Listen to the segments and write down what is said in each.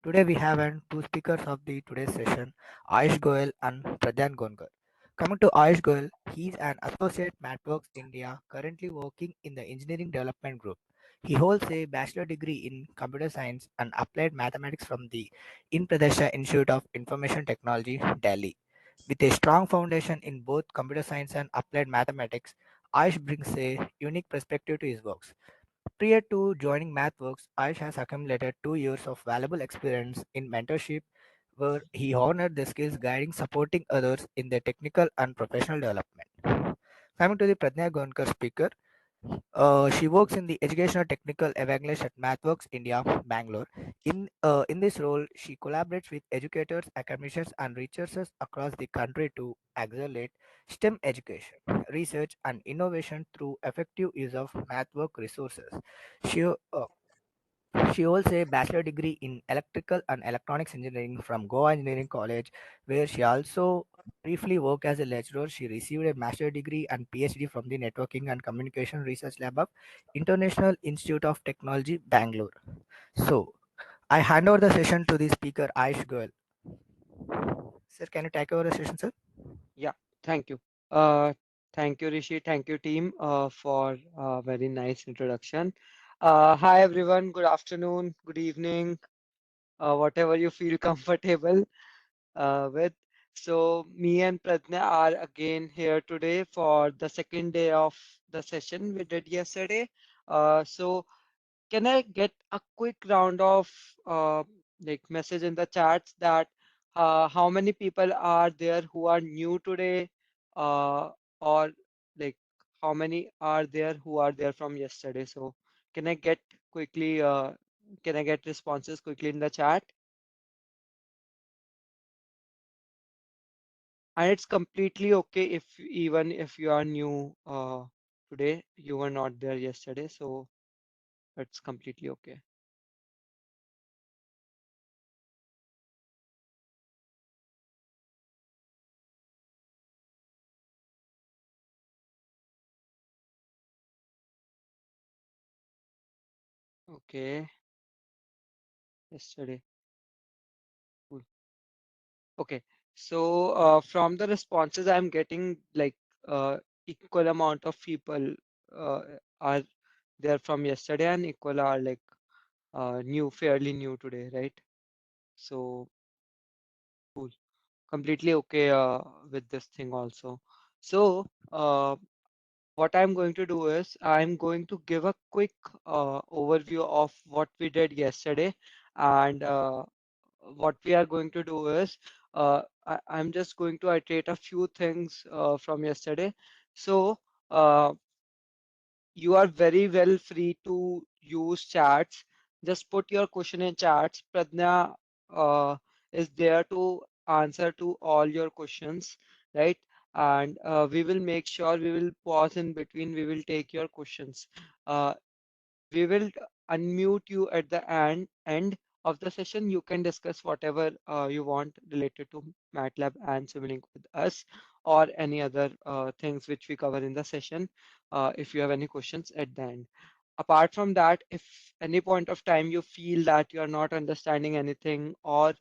Today we have two speakers of the today's session, Ayush Goel and Pradhan Gonkar. Coming to Ayush Goel, he is an associate MathWorks India, currently working in the engineering development group. He holds a bachelor degree in computer science and applied mathematics from the Indraprasha Institute of Information Technology, Delhi. With a strong foundation in both computer science and applied mathematics, Ayush brings a unique perspective to his works. Prior to joining MathWorks, Ayush has accumulated 2 years of valuable experience in mentorship where he honored the skills guiding supporting others in their technical and professional development. Coming to the Pradnya Gonkar speaker, she works in the educational technical evangelist at MathWorks India, Bangalore. In this role, she collaborates with educators, academicians, and researchers across the country to accelerate STEM education, research, and innovation through effective use of MathWorks resources. She she holds a bachelor degree in electrical and electronics engineering from Goa Engineering College, where she also briefly worked as a lecturer. She received a master degree and PhD from the Networking and Communication Research Lab of International Institute of Technology, Bangalore. So, I hand over the session to the speaker, Aish Goel. Sir, can you take over the session, sir? Yeah, thank you. Uh, Thank you, Rishi. Thank you, team, for a very nice introduction. Hi, everyone. Good afternoon, good evening, whatever you feel comfortable with. So, me and Pradnya are again here today for the second day of the session we did yesterday. So, can I get a quick round of message in the chats that how many people are there who are new today, or like how many are there who are there from yesterday? So can I get quickly can I get responses quickly in the chat? And it's completely okay if even if you are new today, you were not there yesterday, so it's completely okay. Okay, yesterday. Cool. Okay, so from the responses I'm getting, like uh, equal amount of people uh, are there from yesterday and equal are like new, fairly new today, right? So cool, completely okay with this thing also. So what I'm going to do is I'm going to give a quick overview of what we did yesterday, and what we are going to do is I'm just going to iterate a few things from yesterday. So you are very well free to use chats. Just put your question in chats. Pradnya is there to answer to all your questions, right? And we will make sure we will pause in between. We will take your questions. Uh, we will unmute you at the end of the session. You can discuss whatever you want related to MATLAB and Simulink with us, or any other things which we cover in the session, if you have any questions at the end. Apart from that, if any point of time you feel that you are not understanding anything, or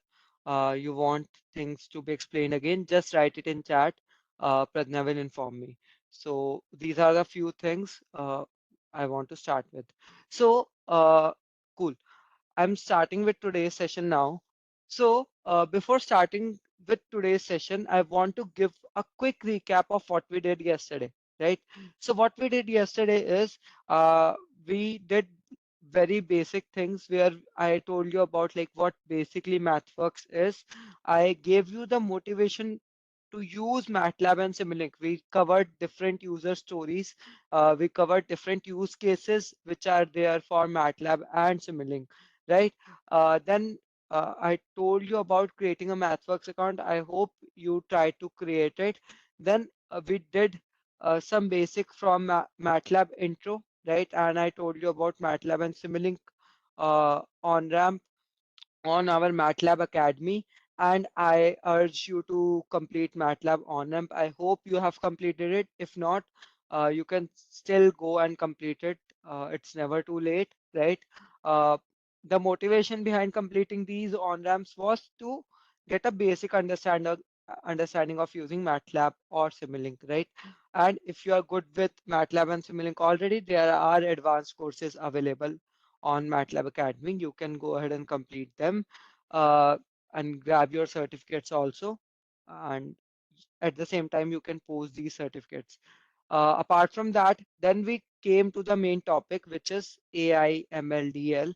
you want things to be explained again, just write it in chat. Pradnya will inform me. So these are the few things I want to start with. So cool. I'm starting with today's session now. So before starting with today's session, I want to give a quick recap of what we did yesterday, right? So what we did yesterday is we did very basic things where I told you about like what basically MathWorks is. I gave you the motivation to use MATLAB and Simulink. We covered different user stories. We covered different use cases which are there for MATLAB and Simulink, right? Then I told you about creating a MathWorks account. I hope you try to create it. Then we did some basic from MATLAB intro, right? And I told you about MATLAB and Simulink on ramp on our MATLAB Academy, and I urge you to complete MATLAB on-ramp. I hope you have completed it. If not, you can still go and complete it. It's never too late, right? Uh, the motivation behind completing these on ramps was to get a basic understanding of using MATLAB or Simulink, right? And if you are good with MATLAB and Simulink already, there are advanced courses available on MATLAB Academy. You can go ahead and complete them uh, and grab your certificates also. And at the same time, you can post these certificates. Apart from that, then we came to the main topic, which is AI MLDL.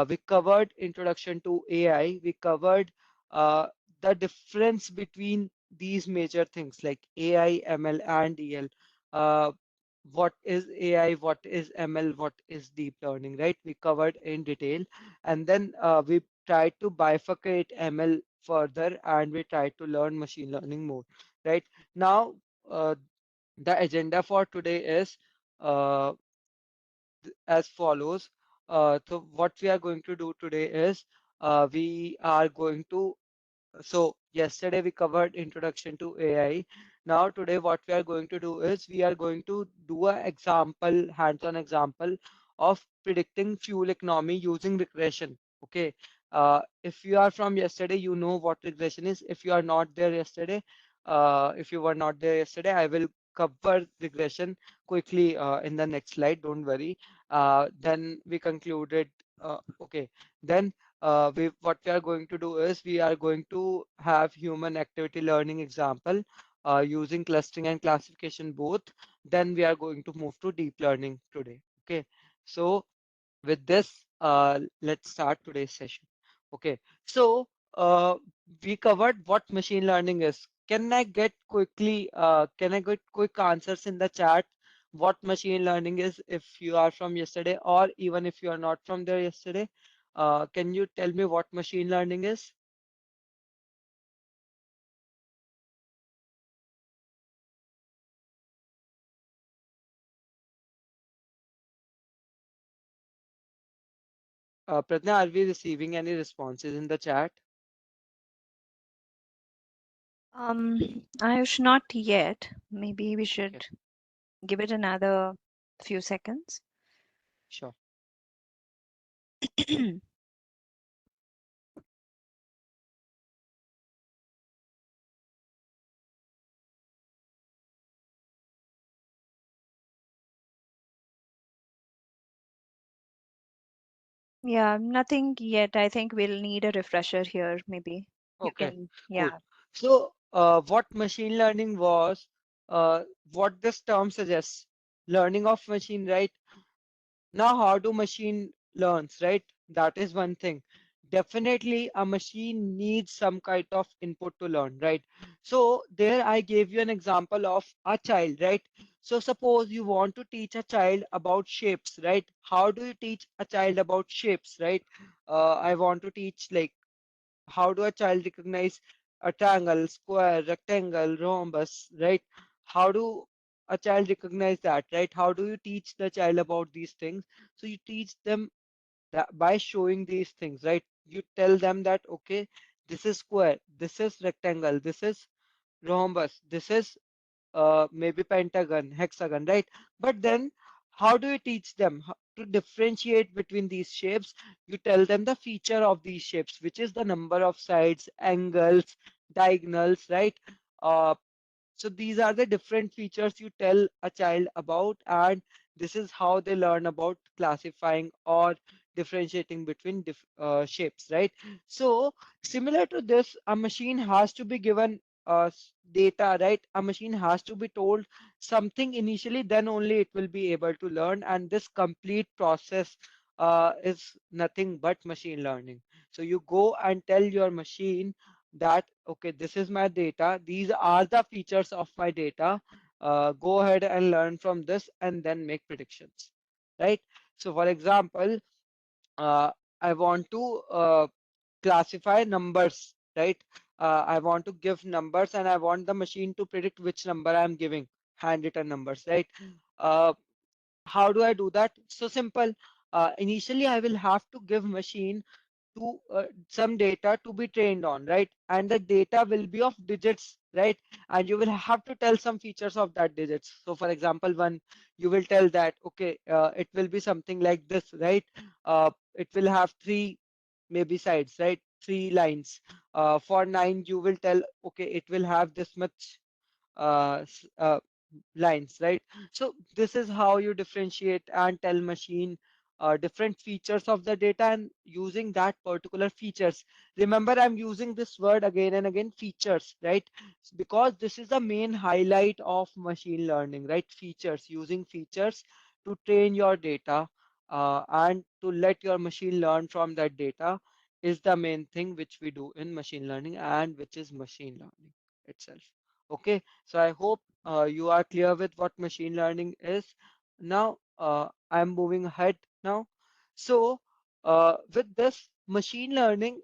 We covered introduction to AI. We covered uh, the difference between these major things like AI, ML, and DL. Uh, what is AI, what is ML, what is deep learning, right? We covered in detail. And then we tried to bifurcate ML further and we tried to learn machine learning more, right? Now, uh, the agenda for today is uh, as follows. So what we are going to do today is we are going to so yesterday we covered introduction to AI. Now today what we are going to do is we are going to do a example, hands-on example of predicting fuel economy using regression. Okay. If you are from yesterday, you know what regression is. If you are not there yesterday, if you were not there yesterday, I will cover regression quickly in the next slide. Don't worry. Then we concluded. Okay. Then what we are going to do is we are going to have human activity learning example using clustering and classification both. Then we are going to move to deep learning today. Okay. So with this, let's start today's session. Okay. So we covered what machine learning is. Can I get quick answers in the chat? What machine learning is if you are from yesterday, or even if you are not from there yesterday? Can you tell me what machine learning is? Pratna, are we receiving any responses in the chat? Ayush, not yet. Maybe we Okay, should give it another few seconds. sure. Yeah, nothing yet. I think we'll need a refresher here, maybe. You Okay, can, cool. yeah. So, what machine learning was, what this term suggests, learning of machine, right? Now, how do machine learns, right? That is one thing. Definitely, a machine needs some kind of input to learn, right? So there I gave you an example of a child, right? So suppose you want to teach a child about shapes, right? How do you teach a child about shapes, right? I want to teach like how do a child recognize a triangle, square, rectangle, rhombus, right? How do a child recognize that, right? How do you teach the child about these things? So you teach them that by showing these things, right? You tell them that, okay, this is square, this is rectangle, this is rhombus, this is maybe pentagon, hexagon, right? But then how do you teach them to differentiate between these shapes? You tell them the feature of these shapes, which is the number of sides, angles, diagonals, right? Uh, so these are the different features you tell a child about, and this is how they learn about classifying or differentiating between shapes, right? So similar to this, a machine has to be given data, right? A machine has to be told something initially, then only it will be able to learn, and this complete process is nothing but machine learning. So you go and tell your machine that okay, this is my data, these are the features of my data, go ahead and learn from this and then make predictions, right? So for example, uh, I want to classify numbers, right? I want to give numbers and I want the machine to predict which number I'm giving, handwritten numbers, right? uh, how do I do that? So simple. Initially I will have to give machine to some data to be trained on, right? And the data will be of digits, right? And you will have to tell some features of that digits. So for example, one, you will tell that, okay, it will be something like this, right? it will have three maybe sides, right? Three lines. For 9, you will tell, okay, it will have this much uh, s- uh, lines, right? So this is how you differentiate and tell machine different features of the data and using that particular features. Remember, I'm using this word again and again, features, right? Because this is the main highlight of machine learning, right? Features, using features to train your data and to let your machine learn from that data is the main thing which we do in machine learning and which is machine learning itself. Okay, so I hope you are clear with what machine learning is. Now, I'm moving ahead now. So, with this, machine learning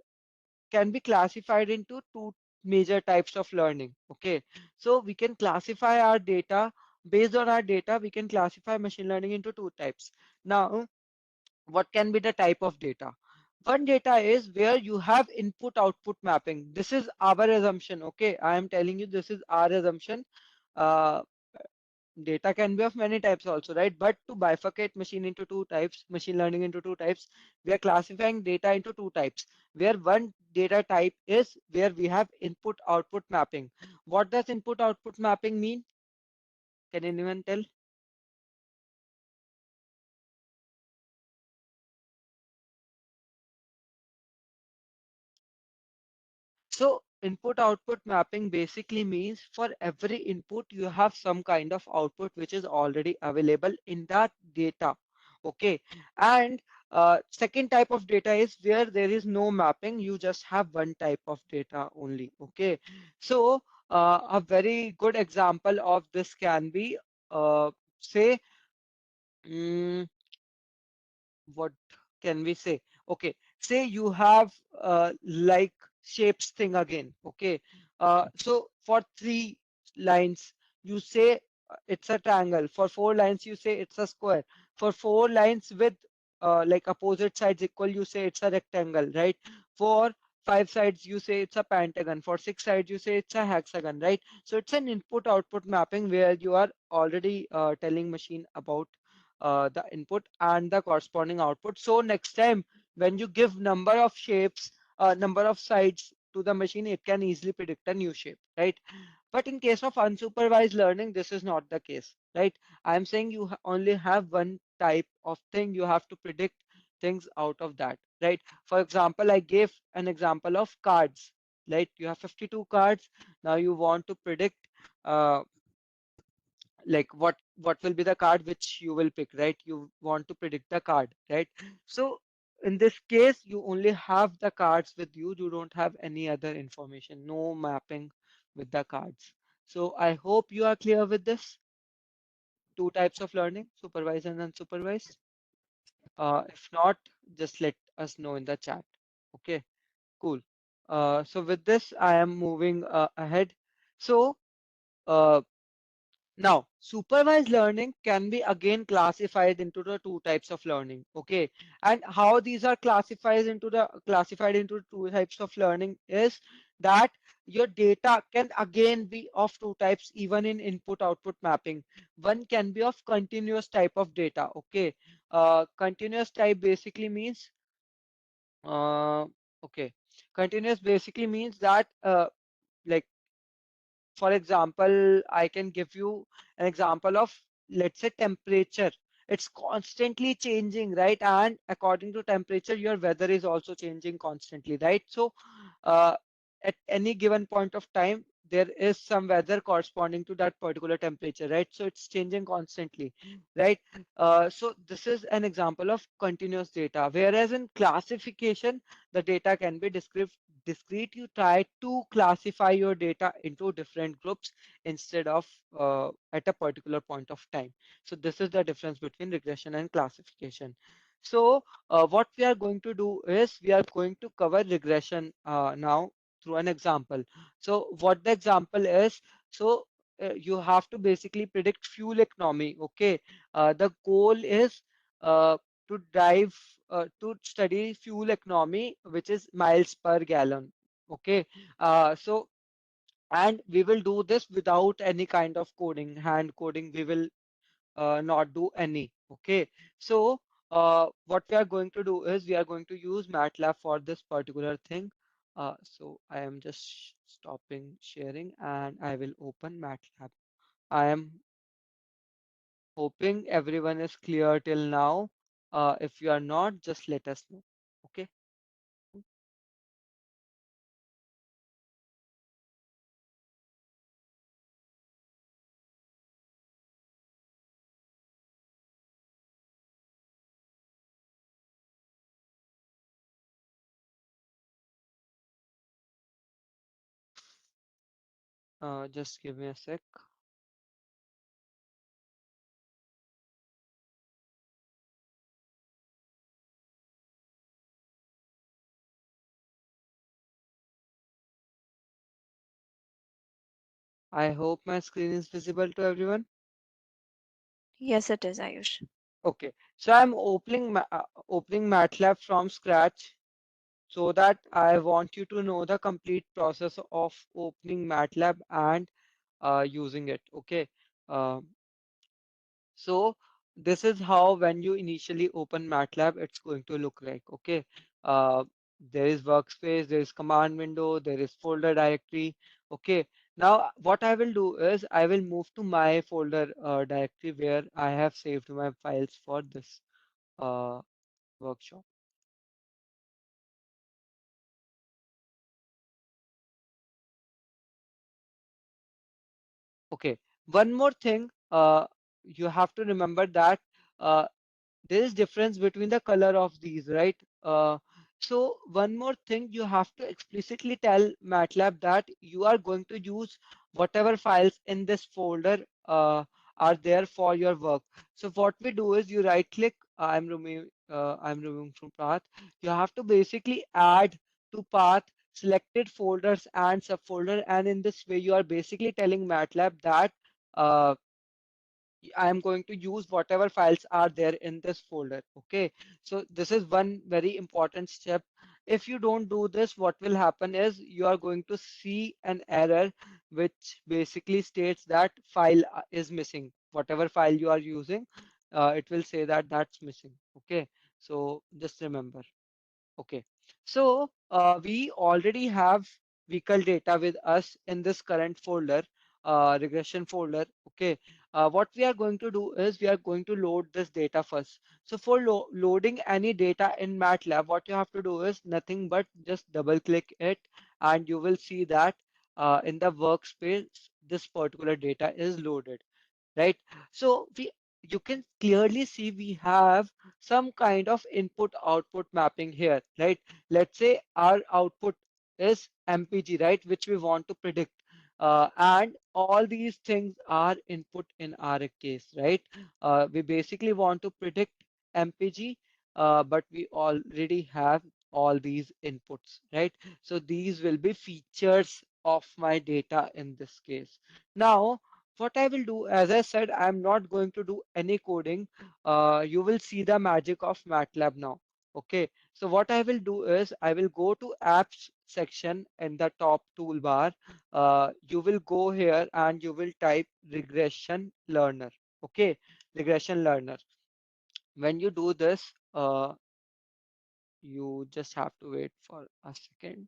can be classified into two major types of learning. Okay, so we can classify our data based on our data. We can classify machine learning into two types. Now, what can be the type of data? One data is where you have input output mapping. This is our assumption. Okay, I am telling you this is our assumption. Uh, Data can be of many types also, right? But to bifurcate machine into two types, machine learning into two types, we are classifying data into two types, where one data type is where we have input output mapping. What does input output mapping mean? Can anyone tell? So input output mapping basically means for every input you have some kind of output which is already available in that data. Okay, and second type of data is where there is no mapping, you just have one type of data only. Okay, so a very good example of this can be say mm, what can we say? Okay, say you have like shapes thing again. Okay, so for 3 lines, you say it's a triangle. For 4 lines, you say it's a square. For 4 lines with like opposite sides equal, you say it's a rectangle, right? For 5 sides, you say it's a pentagon. For 6 sides, you say it's a hexagon, right? So it's an input-output mapping where you are already telling machine about the input and the corresponding output. So next time when you give number of shapes, number of sides to the machine, it can easily predict a new shape, right? But in case of unsupervised learning, this is not the case, right? I'm saying you only have one type of thing. You have to predict things out of that, right? For example, I gave an example of cards, right? You have 52 cards. Now you want to predict uh, like what will be the card which you will pick, right? You want to predict the card, right? So in this case you only have the cards with you, you don't have any other information, no mapping with the cards. So I hope you are clear with this. Two types of learning, supervised and unsupervised. If not, just let us know in the chat. Okay, cool. So with this I am moving ahead. So uh, now, supervised learning can be again classified into the two types of learning. Okay, and how these are classified into two types of learning is that your data can again be of two types even in input-output mapping. One can be of continuous type of data. Okay, continuous type basically means uh, okay, continuous basically means that like for example, I can give you an example of, let's say, temperature. It's constantly changing, right? And according to temperature, your weather is also changing constantly, right? So, uh, at any given point of time, there is some weather corresponding to that particular temperature, right? So it's changing constantly, right? So this is an example of continuous data. Whereas in classification, the data can be discrete. You try to classify your data into different groups instead of at a particular point of time. So this is the difference between regression and classification. So what we are going to do is we are going to cover regression now through an example. So what the example is, so you have to basically predict fuel economy. Okay, the goal is to drive to study fuel economy, which is miles per gallon. Okay, so and we will do this without any kind of coding, hand coding. We will not do any. Okay, so what we are going to do is we are going to use MATLAB for this particular thing. So I am just stopping sharing and I will open MATLAB. I am hoping everyone is clear till now. If you are not, just let us know. Okay. Just give me a sec. I hope my screen is visible to everyone. Yes, it is, Ayush. Okay. So I'm opening MATLAB from scratch so that I want you to know the complete process of opening MATLAB and using it. Okay. Uh, so this is how when you initially open MATLAB, it's going to look like. Okay. Uh, there is workspace, there is command window, there is folder directory. Okay. Now what I will do is I will move to my folder directory where I have saved my files for this uh, workshop. Okay. One more thing, you have to remember that uh, there is difference between the color of these, right? So one more thing, you have to explicitly tell MATLAB that you are going to use whatever files in this folder are there for your work. So what we do is you right click, I'm removing from path. You have to basically add to path selected folders and subfolder, and in this way you are basically telling MATLAB that uh, I am going to use whatever files are there in this folder. Okay, so this is one very important step. If you don't do this, what will happen is you are going to see an error which basically states that file is missing. Whatever file you are using, it will say that that's missing. Okay, so just remember. Okay, so we already have vehicle data with us in this current folder, regression folder. Okay, what we are going to do is we are going to load this data first. So for loading any data in MATLAB, what you have to do is nothing but just double click it, and you will see that in the workspace, this particular data is loaded, right? So you can clearly see we have some kind of input output mapping here, right? Let's say our output is MPG, right, which we want to predict. And all these things are input in our case, right? We basically want to predict MPG, but we already have all these inputs, right? So these will be features of my data in this case. Now, what I will do, as I said, I'm not going to do any coding. You will see the magic of MATLAB now. Okay, so what I will do is I will go to apps section in the top toolbar. You will go here and you will type regression learner. Okay, regression learner. When you do this, you just have to wait for a second.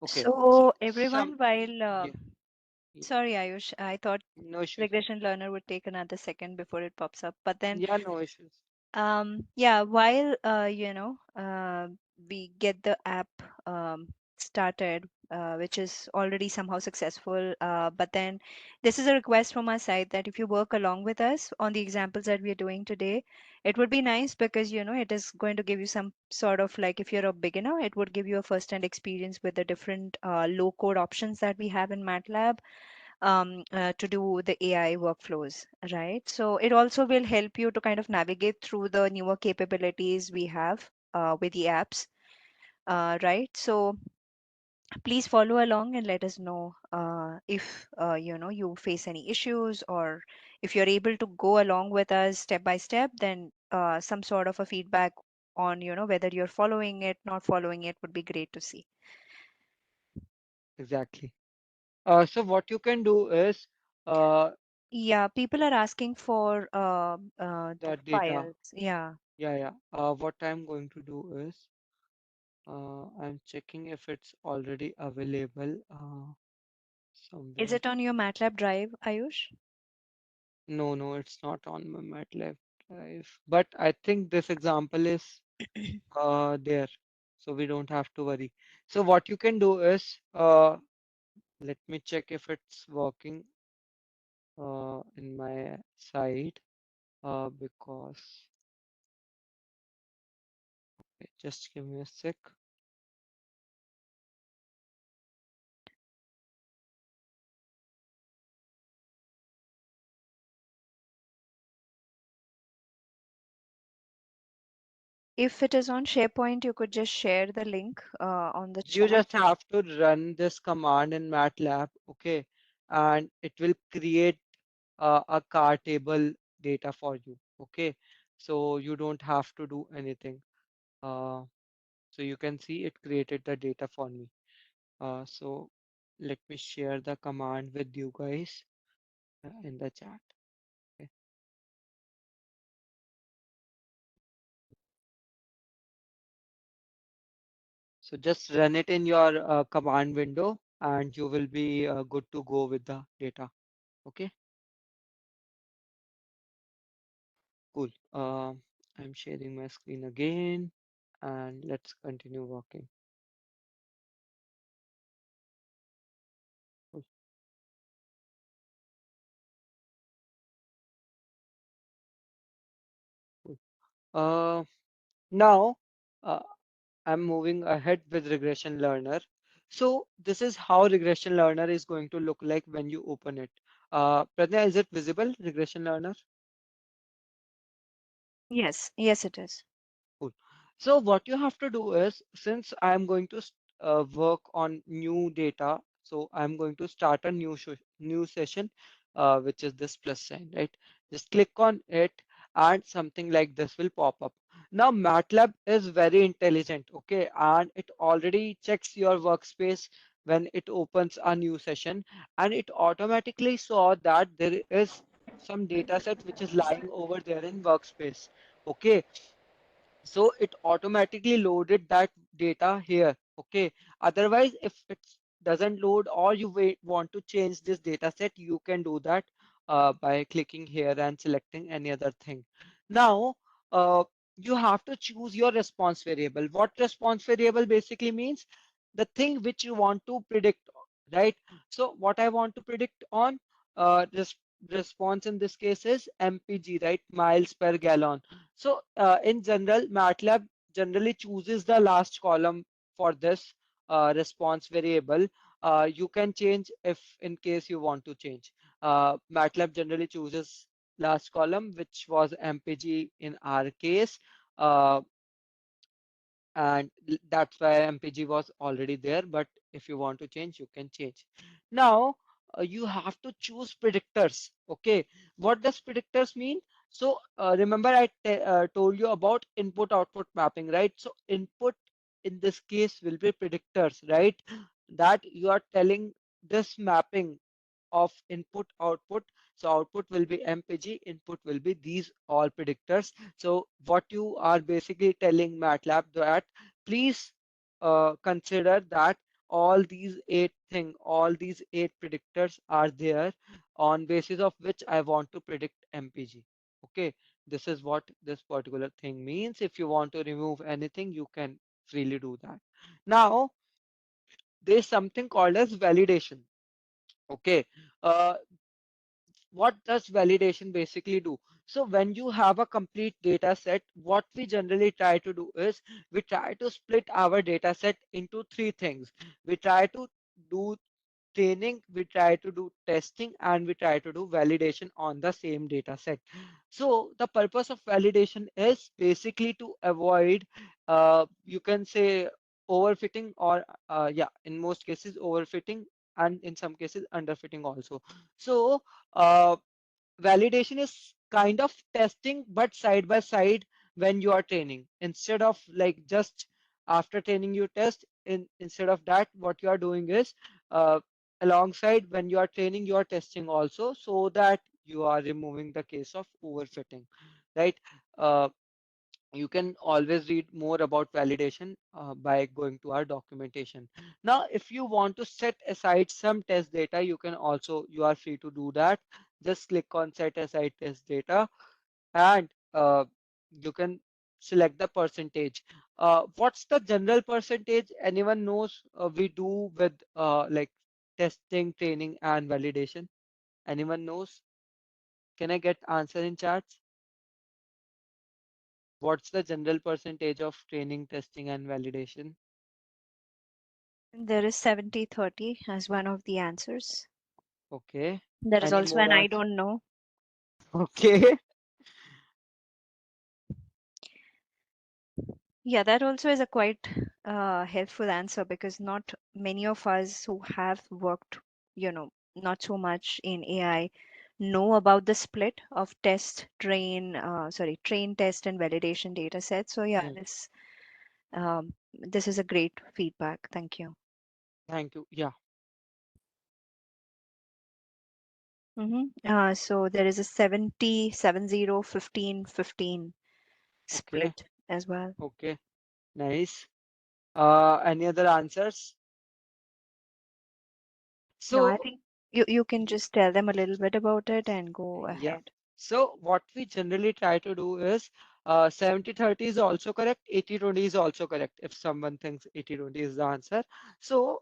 Okay, so So some everyone, while yeah, yeah, sorry, Ayush, I thought no issues. regression learner would take another second before it pops up, but then Yeah, no issues. yeah, while we get the app started, which is already somehow successful, but then this is a request from our side that if you work along with us on the examples that we are doing today, it would be nice because it is going to give you some sort of like if you're a beginner, it would give you a first-hand experience with the different low-code options that we have in MATLAB to do the AI workflows, right? So it also will help you to kind of navigate through the newer capabilities we have with the apps, right? So please follow along and let us know if you face any issues, or if you're able to go along with us step by step, then some sort of a feedback on whether you're following it, not following it would be great to see. Exactly. So what you can do is Yeah, people are asking for the that data. files. Yeah. Yeah, yeah. What I'm going to do is I'm checking if it's already available Is somewhere. it on your MATLAB drive, Ayush? No, no, it's not on my MATLAB drive. But I think this example is there, so we don't have to worry. So what you can do is, let me check if it's working in my side, because just give me a sec. If it is on SharePoint, you could just share the link on the You chat. just have to run this command in MATLAB, okay, and it will create a car table data for you, okay. So you don't have to do anything. Uh, so you can see it created the data for me. So let me share the command with you guys in the chat. Okay. So just run it in your command window and you will be good to go with the data. Okay, cool. I'm sharing my screen again and let's continue working. Cool, cool. Now uh, I'm moving ahead with regression learner. So this is how regression learner is going to look like when you open it. Pradnya, is it visible, regression learner? Yes, yes, it is. Cool. So what you have to do is, since I'm going to work on new data, so I'm going to start a new session, which is this plus sign, right? Just click on it, and something like this will pop up. Now MATLAB is very intelligent, okay, and it already checks your workspace when it opens a new session, and it automatically saw that there is some data set which is lying over there in workspace. Okay, so it automatically loaded that data here. Okay, otherwise if it doesn't load or you want to change this data set, you can do that by clicking here and selecting any other thing. Now uh, you have to choose your response variable. What response variable basically means? The thing which you want to predict, right? So what I want to predict on, this response in this case is mpg, right? Miles per gallon. So in general, MATLAB generally chooses the last column for this response variable. You can change if in case you want to change. MATLAB generally chooses last column, which was MPG in our case. Uh, and that's why MPG was already there. But if you want to change, you can change. Now you have to choose predictors. Okay, what does predictors mean? So remember I told you about input output mapping, right? So input in this case will be predictors, right? That you are telling this mapping of input output. So output will be mpg, input will be these all predictors. So what you are basically telling MATLAB that please consider that all these eight predictors are there on basis of which I want to predict mpg. Okay, this is what this particular thing means. If you want to remove anything, you can freely do that. Now there's something called as validation. Okay, uh, what does validation basically do? So when you have a complete data set, what we generally try to do is we try to split our data set into three things. We try to do training, we try to do testing, and we try to do validation on the same data set. So the purpose of validation is basically to avoid, you can say, overfitting, or yeah, in most cases overfitting, and in some cases underfitting also. So uh, validation is kind of testing, but side by side when you are training. Instead of like just after training you test, instead of that, what you are doing is alongside when you are training, you are testing also, so that you are removing the case of overfitting, right? Uh, you can always read more about validation by going to our documentation. Now, if you want to set aside some test data, you are free to do that. Just click on set aside test data, and you can select the percentage. What's the general percentage? Anyone knows we do with like testing, training, and validation? Anyone knows? Can I get answer in chats? What's the general percentage of training, testing, and validation? There is 70/30 as one of the answers. Okay. There is Any also more an I answer? don't know. Okay. Yeah, that also is a quite helpful answer because not many of us who have worked, not so much in AI know about the split of train, test, and validation data sets. So yeah, Hmm. this is a great feedback. Thank you. Thank you. Yeah. So there is a 70/70/15/15 Okay. split as well. Okay. Nice. Any other answers? No, I So, think you can y- just tell them a little bit about it and go yeah. ahead. So what we generally try to do is 70/30 is also correct, 80/20 is also correct if someone thinks 80/20 is the answer. So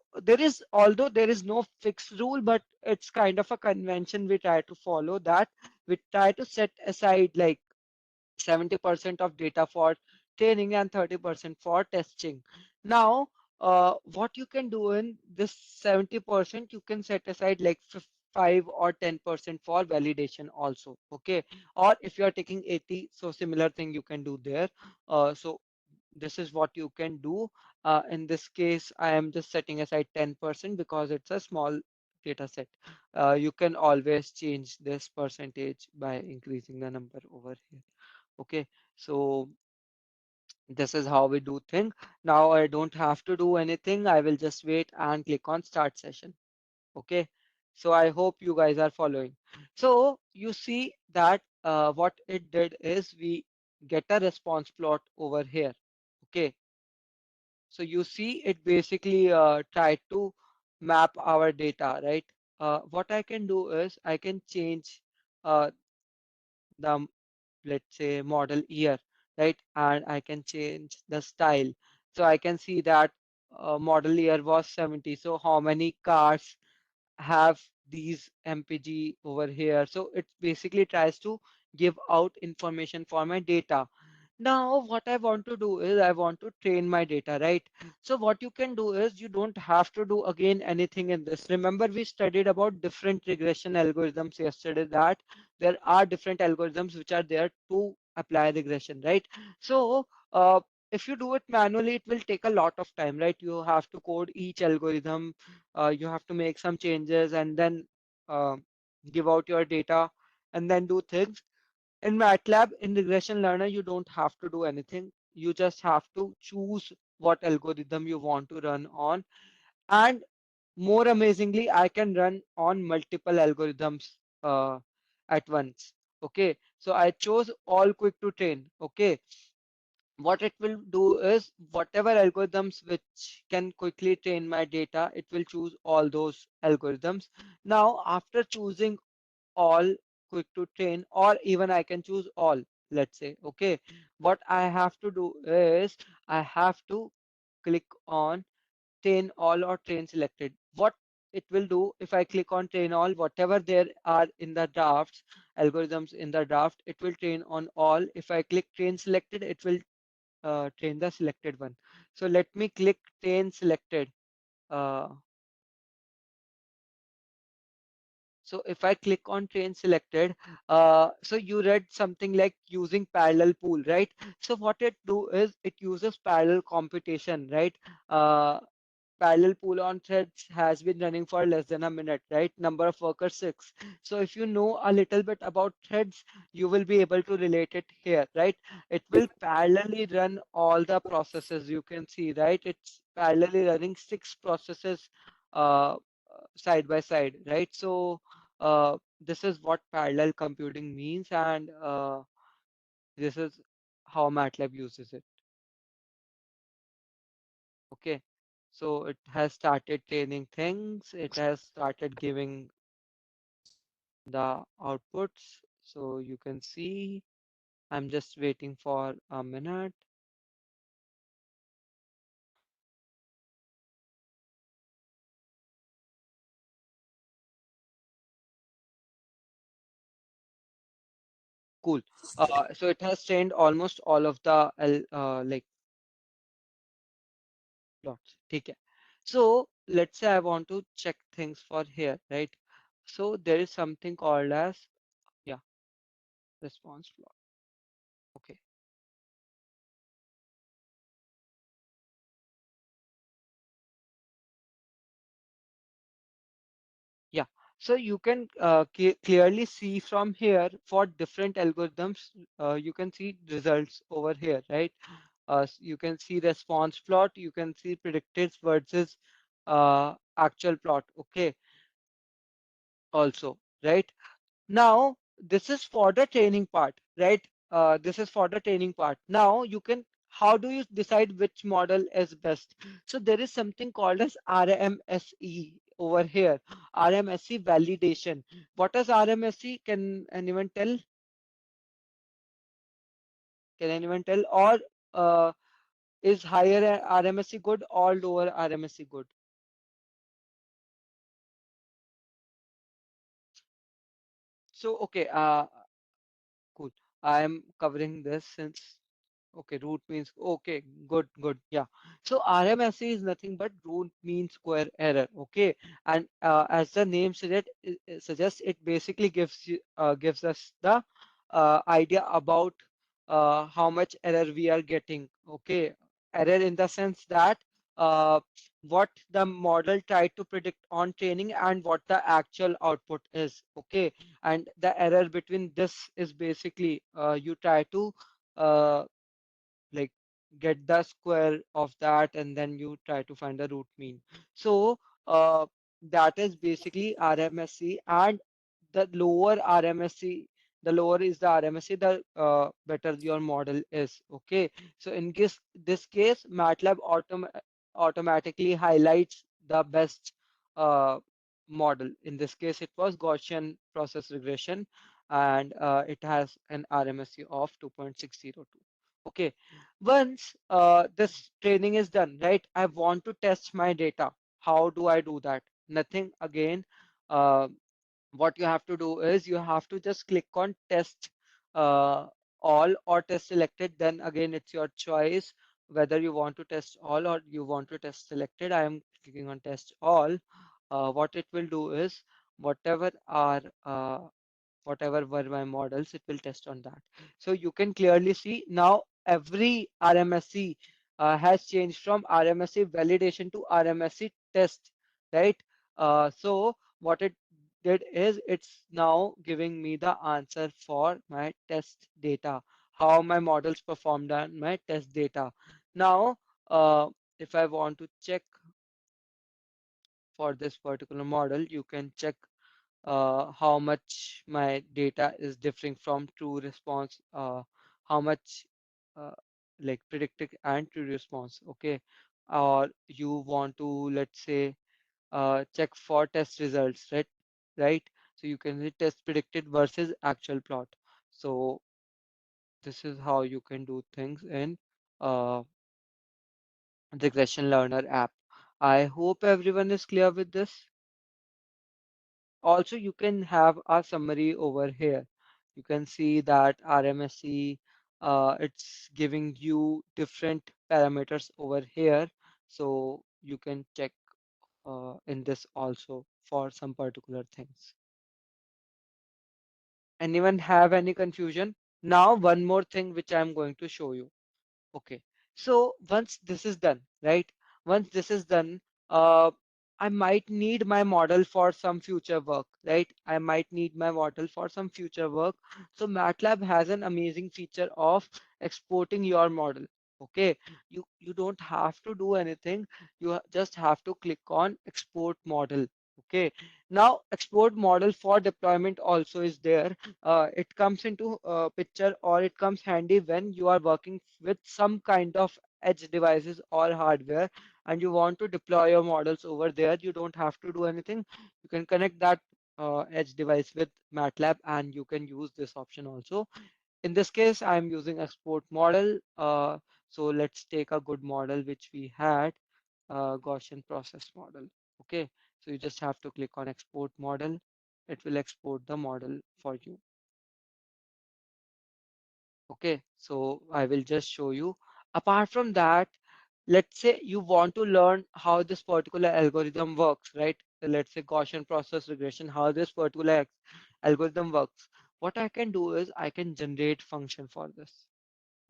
although there is no fixed rule, but it's kind of a convention we try to follow, that we try to set aside like 70% of data for training and 30% for testing. Now, what you can do in this 70%, you can set aside like 5 or 10% for validation also. Okay. Or if you are taking 80, so similar thing you can do there. So this is what you can do. In this case, I am just setting aside 10% because it's a small data set. You can always change this percentage by increasing the number over here. Okay, so this is how we do thing. Now I don't have to do anything. I will just wait and click on start session. Okay, so I hope you guys are following. So you see that what it did is we get a response plot over here. Okay, so you see it basically tried to map our data, right? What I can do is I can change the, let's say, model year, right? And I can change the style. So I can see that model year was 70. So how many cars have these MPG over here? So it basically tries to give out information for my data. Now, what I want to do is I want to train my data, right? So what you can do is you don't have to do again anything in this. Remember, we studied about different regression algorithms yesterday, that there are different algorithms which are there to apply regression, right? So if you do it manually, it will take a lot of time, right? You have to code each algorithm, you have to make some changes and then uh, give out your data and then do things. In MATLAB, in regression learner, you don't have to do anything. You just have to choose what algorithm you want to run on. And more amazingly, I can run on multiple algorithms at once. Okay, so I chose all quick to train. Okay, what it will do is whatever algorithms which can quickly train my data, it will choose all those algorithms. Now, after choosing all quick to train, or even I can choose all, let's say, okay, what I have to do is I have to click on train all or train selected. What it will do if I click on train all, whatever there are in the drafts, algorithms in the draft, it will train on all. If I click train selected, it will train the selected one. So let me click train selected. Uh, So if I click on train selected, so you read something like using parallel pool, right? So what it do is it uses parallel computation, right? Uh, Parallel pool on threads has been running for less than a minute, right? Number of workers 6. So if you know a little bit about threads, you will be able to relate it here, right? It will parallelly run all the processes. You can see, right? It's parallelly running 6 processes side by side, right? So this is what parallel computing means, and this is how MATLAB uses it. Okay, so it has started training things, it has started giving the outputs. So you can see, I'm just waiting for a minute. Cool. So it has trained almost all of the like plots. Okay. So let's say I want to check things for here, right? So there is something called as, yeah, response plot. Okay. Yeah, so you can clearly see from here for different algorithms, you can see results over here, right? You can see response plot, you can see predicted versus actual plot, okay, also, right? Now, this is for the training part, right? This is for the training part. Now, you can, how do you decide which model is best? So there is something called as RMSE over here, RMSE validation. What is RMSE? Can anyone tell? Can anyone tell? Or is higher RMSE good or lower RMSE good? So, okay, cool. I am covering this since, okay, root means, okay, good, good, yeah. So RMSE is nothing but root mean square error, okay. And as the name suggests, it basically gives us the idea about how much error we are getting, okay. Error in the sense that uh, what the model tried to predict on training and what the actual output is, okay. And the error between this is basically you try to uh, like get the square of that and then you try to find the root mean. So that is basically RMSE, and the lower RMSE, the lower is the RMSE, the better your model is. Okay, so in this case, MATLAB automatically highlights the best uh, model. In this case, it was Gaussian process regression, and it has an RMSE of 2.602. Okay, once this training is done, right, I want to test my data. How do I do that? Nothing again. Uh, what you have to do is you have to just click on test uh, all or test selected. Then again, it's your choice whether you want to test all or you want to test selected. I am clicking on test all. What it will do is whatever are whatever were my models, it will test on that. So you can clearly see now every RMSE has changed from RMSE validation to RMSE test, right? So what it did is it's now giving me the answer for my test data, how my models performed on my test data. Now, if I want to check for this particular model, you can check how much my data is differing from true response, how much uh, like predicted and true response, okay. Or you want to, let's say, check for test results, right? So you can see test predicted versus actual plot. So this is how you can do things in uh, regression learner app. I hope everyone is clear with this. Also, you can have a summary over here. You can see that RMSE, it's giving you different parameters over here. So you can check in this also for some particular things. Anyone have any confusion? Now, one more thing which I'm going to show you. Okay, so once this is done, right? Once this is done, I might need my model for some future work, right? I might need my model for some future work. So MATLAB has an amazing feature of exporting your model. Okay, you don't have to do anything. You just have to click on export model. Okay, now export model for deployment also is there. It comes into picture, or it comes handy when you are working with some kind of edge devices or hardware and you want to deploy your models over there. You don't have to do anything. You can connect that edge device with MATLAB and you can use this option also. In this case, I'm using export model. So let's take a good model which we had, Gaussian process model. Okay, so you just have to click on export model. It will export the model for you. Okay, so I will just show you. Apart from that, let's say you want to learn how this particular algorithm works, right? So let's say Gaussian process regression, how this particular algorithm works. What I can do is I can generate function for this.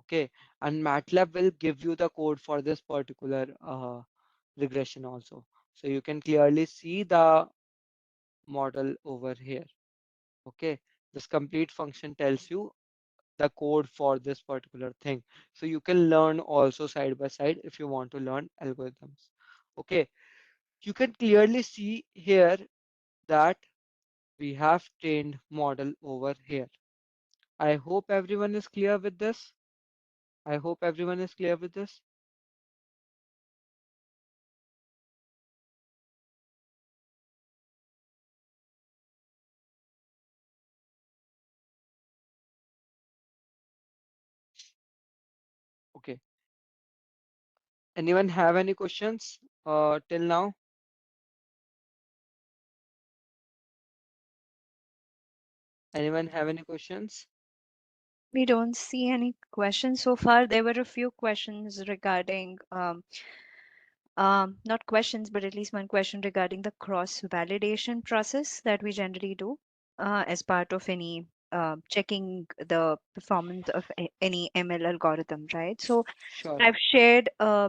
Okay, and MATLAB will give you the code for this particular regression also. So you can clearly see the model over here. Okay, this complete function tells you the code for this particular thing. So you can learn also side by side if you want to learn algorithms. Okay, you can clearly see here that we have trained model over here. I hope everyone is clear with this. I hope everyone is clear with this. Okay. Anyone have any questions till now? Anyone have any questions? We don't see any questions so far. There were a few questions regarding, not questions, but at least one question regarding the cross-validation process that we generally do as part of any checking the performance of any ML algorithm, right? So Sure. I've shared, I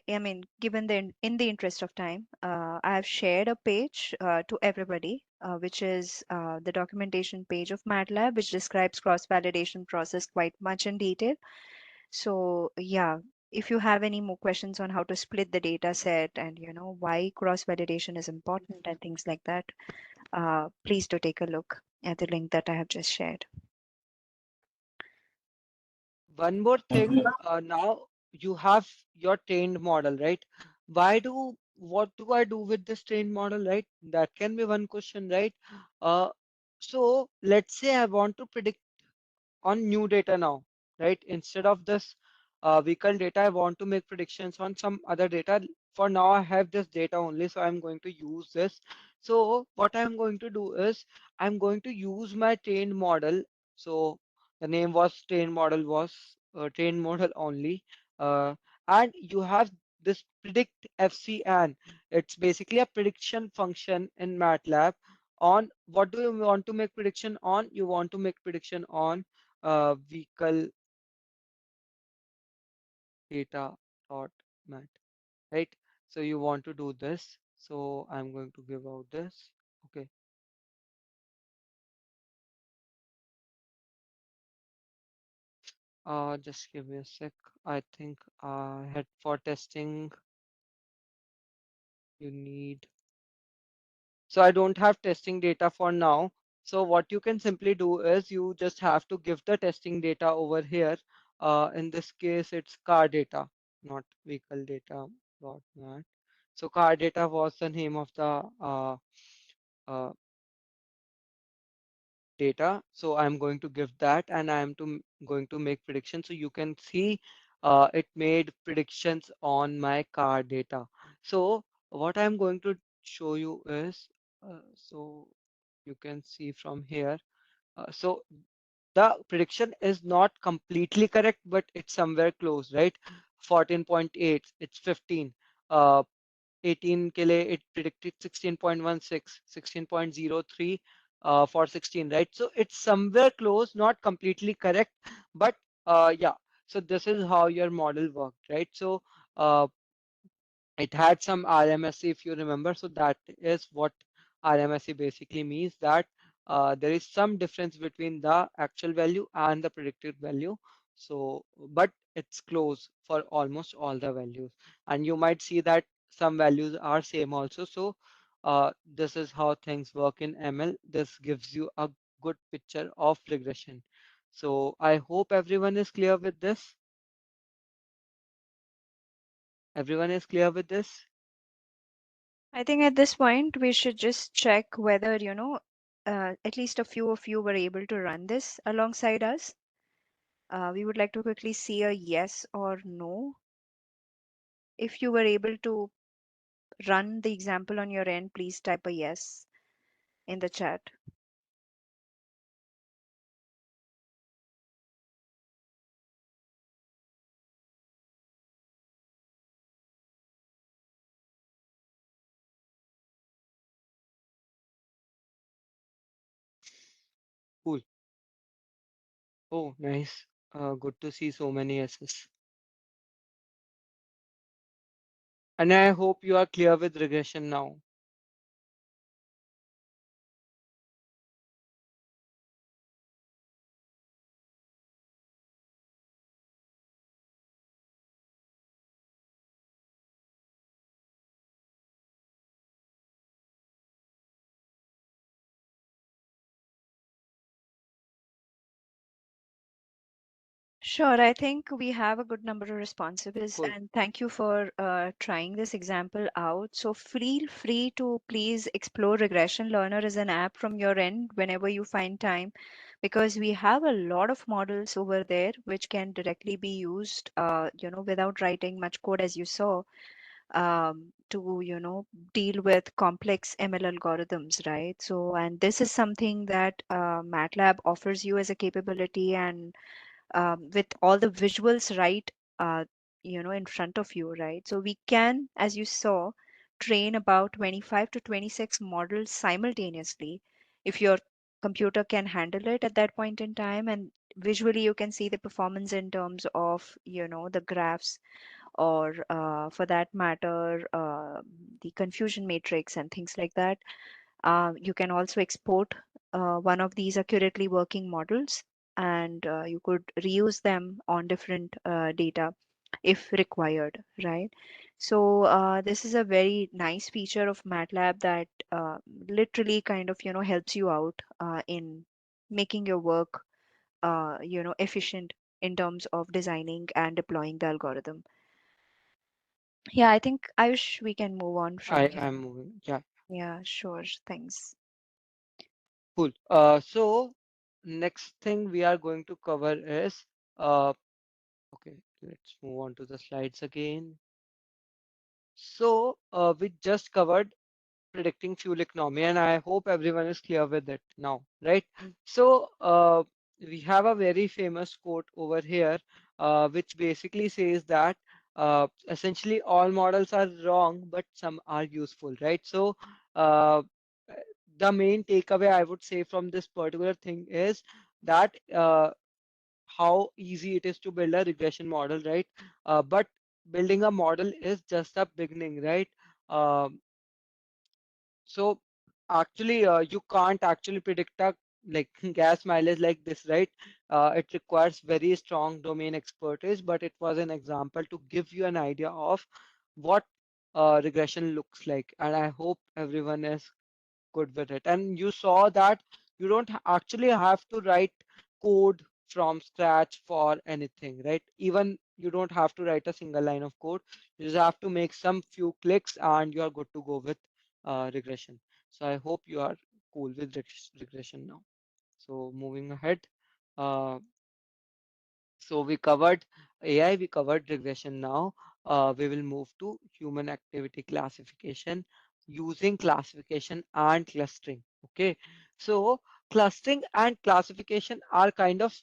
mean, given in the interest of time, I've shared a page to everybody, which is the documentation page of MATLAB, which describes cross-validation process quite much in detail. So yeah, if you have any more questions on how to split the data set and why cross-validation is important and things like that, please do take a look at the link that I have just shared. One more thing, now you have your trained model, right? What do I do with this trained model, right? That can be one question, right? Uh, so let's say I want to predict on new data now, right? Instead of this vehicle data, I want to make predictions on some other data. For now, I have this data only, so I'm going to use this. So what I'm going to do is I'm going to use my trained model. So the name was trained model only. Uh, and you have this predict FCN. It's basically a prediction function in MATLAB on what do you want to make prediction on? You want to make prediction on vehicle data dot mat, right? So you want to do this. So I'm going to give out this. Okay. Just give me a sec. I think head for testing you need. So I don't have testing data for now. So what you can simply do is you just have to give the testing data over here. In this case, it's car data, not vehicle data dot mat. So car data was the name of the uh, data. So I'm going to give that and going to make predictions. So you can see it made predictions on my car data. So what I'm going to show you is, so you can see from here. So the prediction is not completely correct, but it's somewhere close, right? 14.8, it's 15. 18 के लिए it predicted 16.16, 16.03 for 16, right? So it's somewhere close, not completely correct, but yeah. So this is how your model worked, right? So uh, it had some RMSE if you remember. So that is what RMSE basically means, that there is some difference between the actual value and the predicted value. So, but it's close for almost all the values. And you might see that some values are same also. So This is how things work in ML. This gives you a good picture of regression. So I hope everyone is clear with this. Everyone is clear with this? I think at this point we should just check whether, at least a few of you were able to run this alongside us. We would like to quickly see a yes or no. If you were able to run the example on your end, please type a yes in the chat. Cool. Oh, nice. Good to see so many yeses. And I hope you are clear with regression now. Sure, I think we have a good number of responses, Cool. and thank you for trying this example out. So feel free to please explore Regression Learner as an app from your end whenever you find time, because we have a lot of models over there which can directly be used, without writing much code, as you saw, to, deal with complex ML algorithms, right? So, and this is something that MATLAB offers you as a capability, and with all the visuals right in front of you, right? So we can, as you saw, train about 25 to 26 models simultaneously if your computer can handle it at that point in time. And visually you can see the performance in terms of the graphs, or for that matter, the confusion matrix and things like that. You can also export one of these accurately working models, and you could reuse them on different data if required, right? So this is a very nice feature of MATLAB that literally kind of helps you out in making your work efficient in terms of designing and deploying the algorithm. Yeah, I think Ayush, we can move on from I here. am moving. Yeah, Yeah, sure. Thanks. cool. So next thing we are going to cover is okay, let's move on to the slides again. So we just covered predicting fuel economy, and I hope everyone is clear with it now, right? So we have a very famous quote over here, which basically says that essentially all models are wrong, but some are useful, right? So uh, the main takeaway I would say from this particular thing is that how easy it is to build a regression model, right? But building a model is just a beginning, right? Um so actually, you can't actually predict a like gas mileage like this, right? It requires very strong domain expertise, but it was an example to give you an idea of what regression looks like, and I hope everyone is good with it. And you saw that you don't actually have to write code from scratch for anything, right? Even you don't have to write a single line of code. You just have to make some few clicks and you are good to go with regression. So I hope you are cool with regression now. So moving ahead, uh, so we covered AI, we covered regression now. We will move to human activity classification using classification and clustering. Okay, so clustering and classification are kind of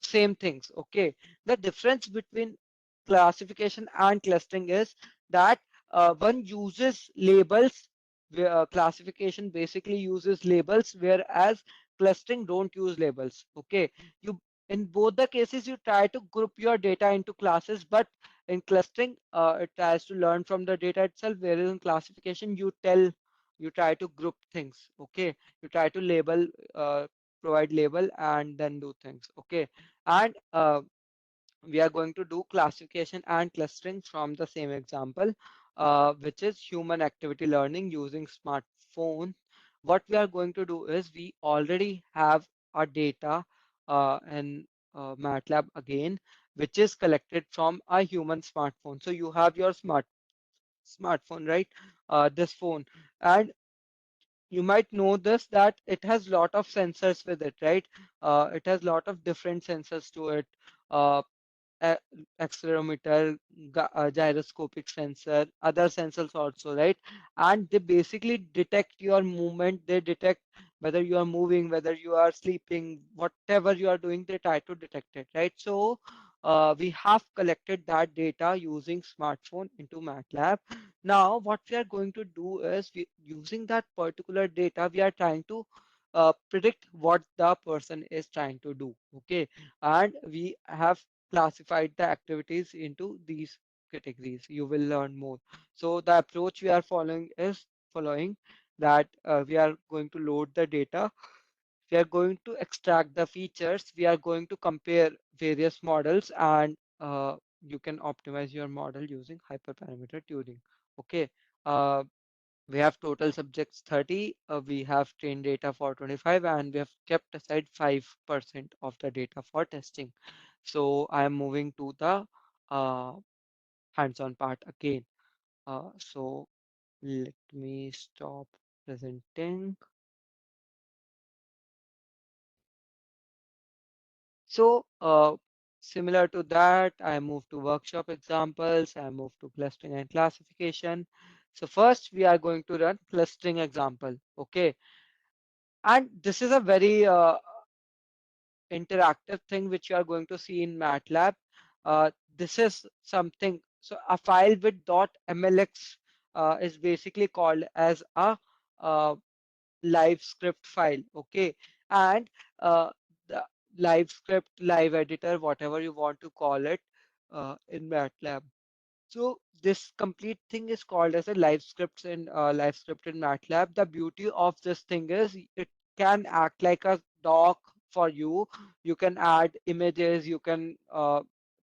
same things. Okay, the difference between classification and clustering is that one uses labels, where classification basically uses labels, whereas clustering don't use labels. Okay, you in both the cases you try to group your data into classes, but in clustering it tries to learn from the data itself, whereas in classification you try to group things. Okay, you try to label, provide label and then do things. Okay, and we are going to do classification and clustering from the same example, which is human activity learning using phone, what we are going to do is we already have our data in MATLAB again, which is collected from a human smartphone. So you have your smartphone, right? This phone, and you might know this that it has lot of sensors with it, right? It has lot of different sensors to it. Uh, a- Accelerometer, gyroscopic sensor, other sensors also, right? And they basically detect your movement. They detect whether you are moving, whether you are sleeping, whatever you are doing, they try to detect it, right? So we have collected that data using smartphone into MATLAB. Now, what we are going to do is using that particular data, we are trying to predict what the person is trying to do. Okay, and we have classified the activities into these categories. You will learn more. So the approach we are following that we are going to load the data. We are going to extract the features. We are going to compare various models, and you can optimize your model using hyperparameter tuning. Okay. Uh, we have total subjects 30. We have trained data for 25, and we have kept aside 5% of the data for testing. So I am moving to the uh, hands-on part again. So let me stop presenting. So similar to that, I move to workshop examples. I move to clustering and classification. So first we are going to run clustering example. Okay. And this is a very interactive thing which you are going to see in MATLAB. This is something, so a file with .mlx is basically called as a uh, live script file. Okay, and the live script, live editor, whatever you want to call it in MATLAB. So this complete thing is called as a live script in MATLAB. The beauty of this thing is it can act like a doc for you. You can add images, you can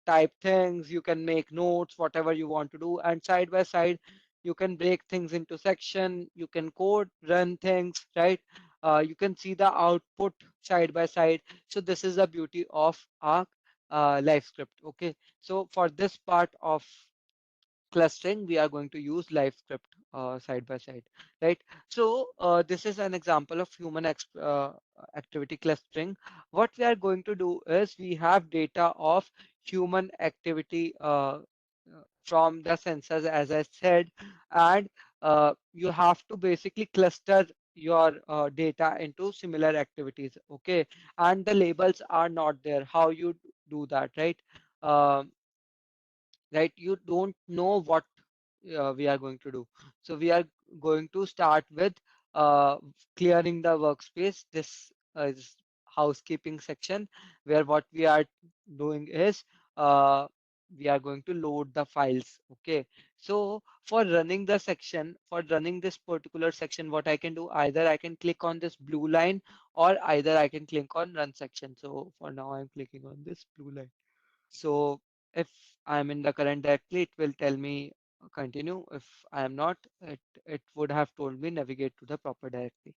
type things, you can make notes, whatever you want to do, and side by side you can break things into section. You can code, run things, right? You can see the output side by side. So this is the beauty of our live script. Okay, so for this part of clustering, we are going to use live script side by side, right? So this is an example of activity clustering. What we are going to do is we have data of human activity from the sensors, as I said, and you have to basically cluster your data into similar activities. Okay, and the labels are not there. How you do that, right? Um right, you don't know what we are going to do. So we are going to start with uh, clearing the workspace. This is housekeeping section, where what we are doing is uh, we are going to load the files. Okay, so for running this particular section, what I can do, either I can click on this blue line, or either I can click on run section. So for now I'm clicking on this blue line. So if I'm in the current directory, it will tell me continue. If I am not, it would have told me navigate to the proper directory.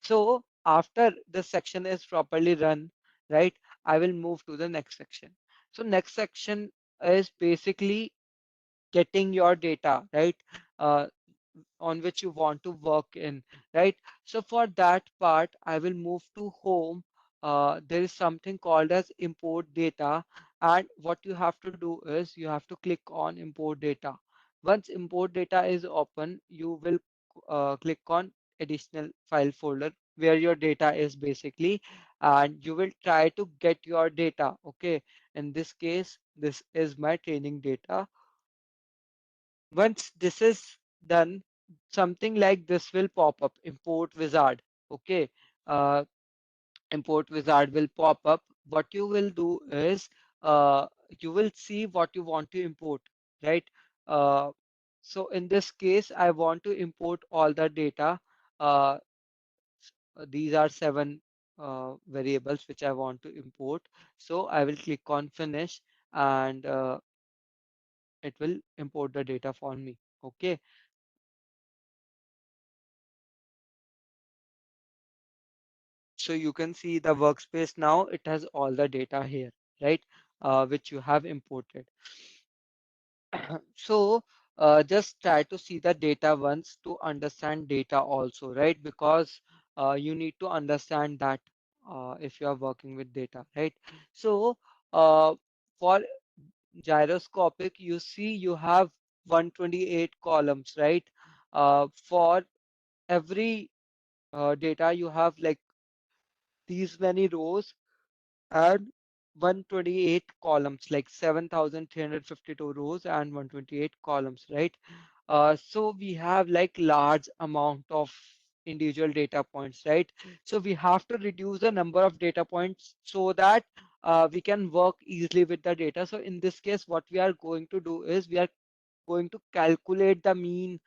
So after this section is properly run, right, I will move to the next section. So next section is basically getting your data, right? Uh, on which you want to work in, right? So for that part, I will move to home. There is something called as import data, and what you have to do is you have to click on import data. Once import data is open, you will click on additional file folder where your data is basically, and you will try to get your data. Okay, in this case, this is my training data. Once this is done, something like this will pop up, import wizard. Okay, uh, import wizard will pop up. What you will do is you will see what you want to import, right? Uh, so in this case, I want to import all the data. Uh, these are seven variables which I want to import. So I will click on finish, and it will import the data for me. Okay. So you can see the workspace now, it has all the data here, right? Which you have imported. So just try to see the data once to understand data also, right? Because you need to understand that if you are working with data, right? So uh, for gyroscopic, you see you have 128 columns, right? For every data, you have like these many rows and 128 columns, like 7,352 rows and 128 columns, right? So we have like large amount of individual data points, right? So we have to reduce the number of data points so that we can work easily with the data. So in this case, what we are going to do is we are going to calculate the mean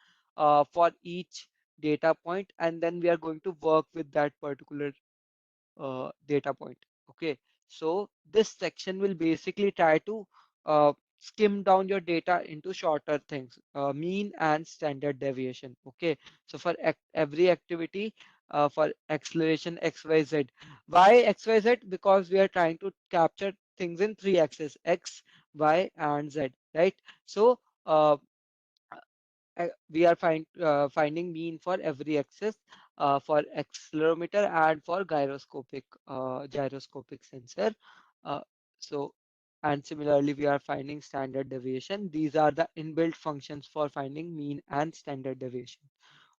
for each data point, and then we are going to work with that particular data point. Okay, so this section will basically try to skim down your data into shorter things, mean and standard deviation. Okay, so for every activity, for acceleration XYZ. Why XYZ? Because we are trying to capture things in three axes: X, Y, and Z, right? So we are finding mean for every axis, for accelerometer and for gyroscopic sensor. Uh, so and similarly we are finding standard deviation. These are the inbuilt functions for finding mean and standard deviation.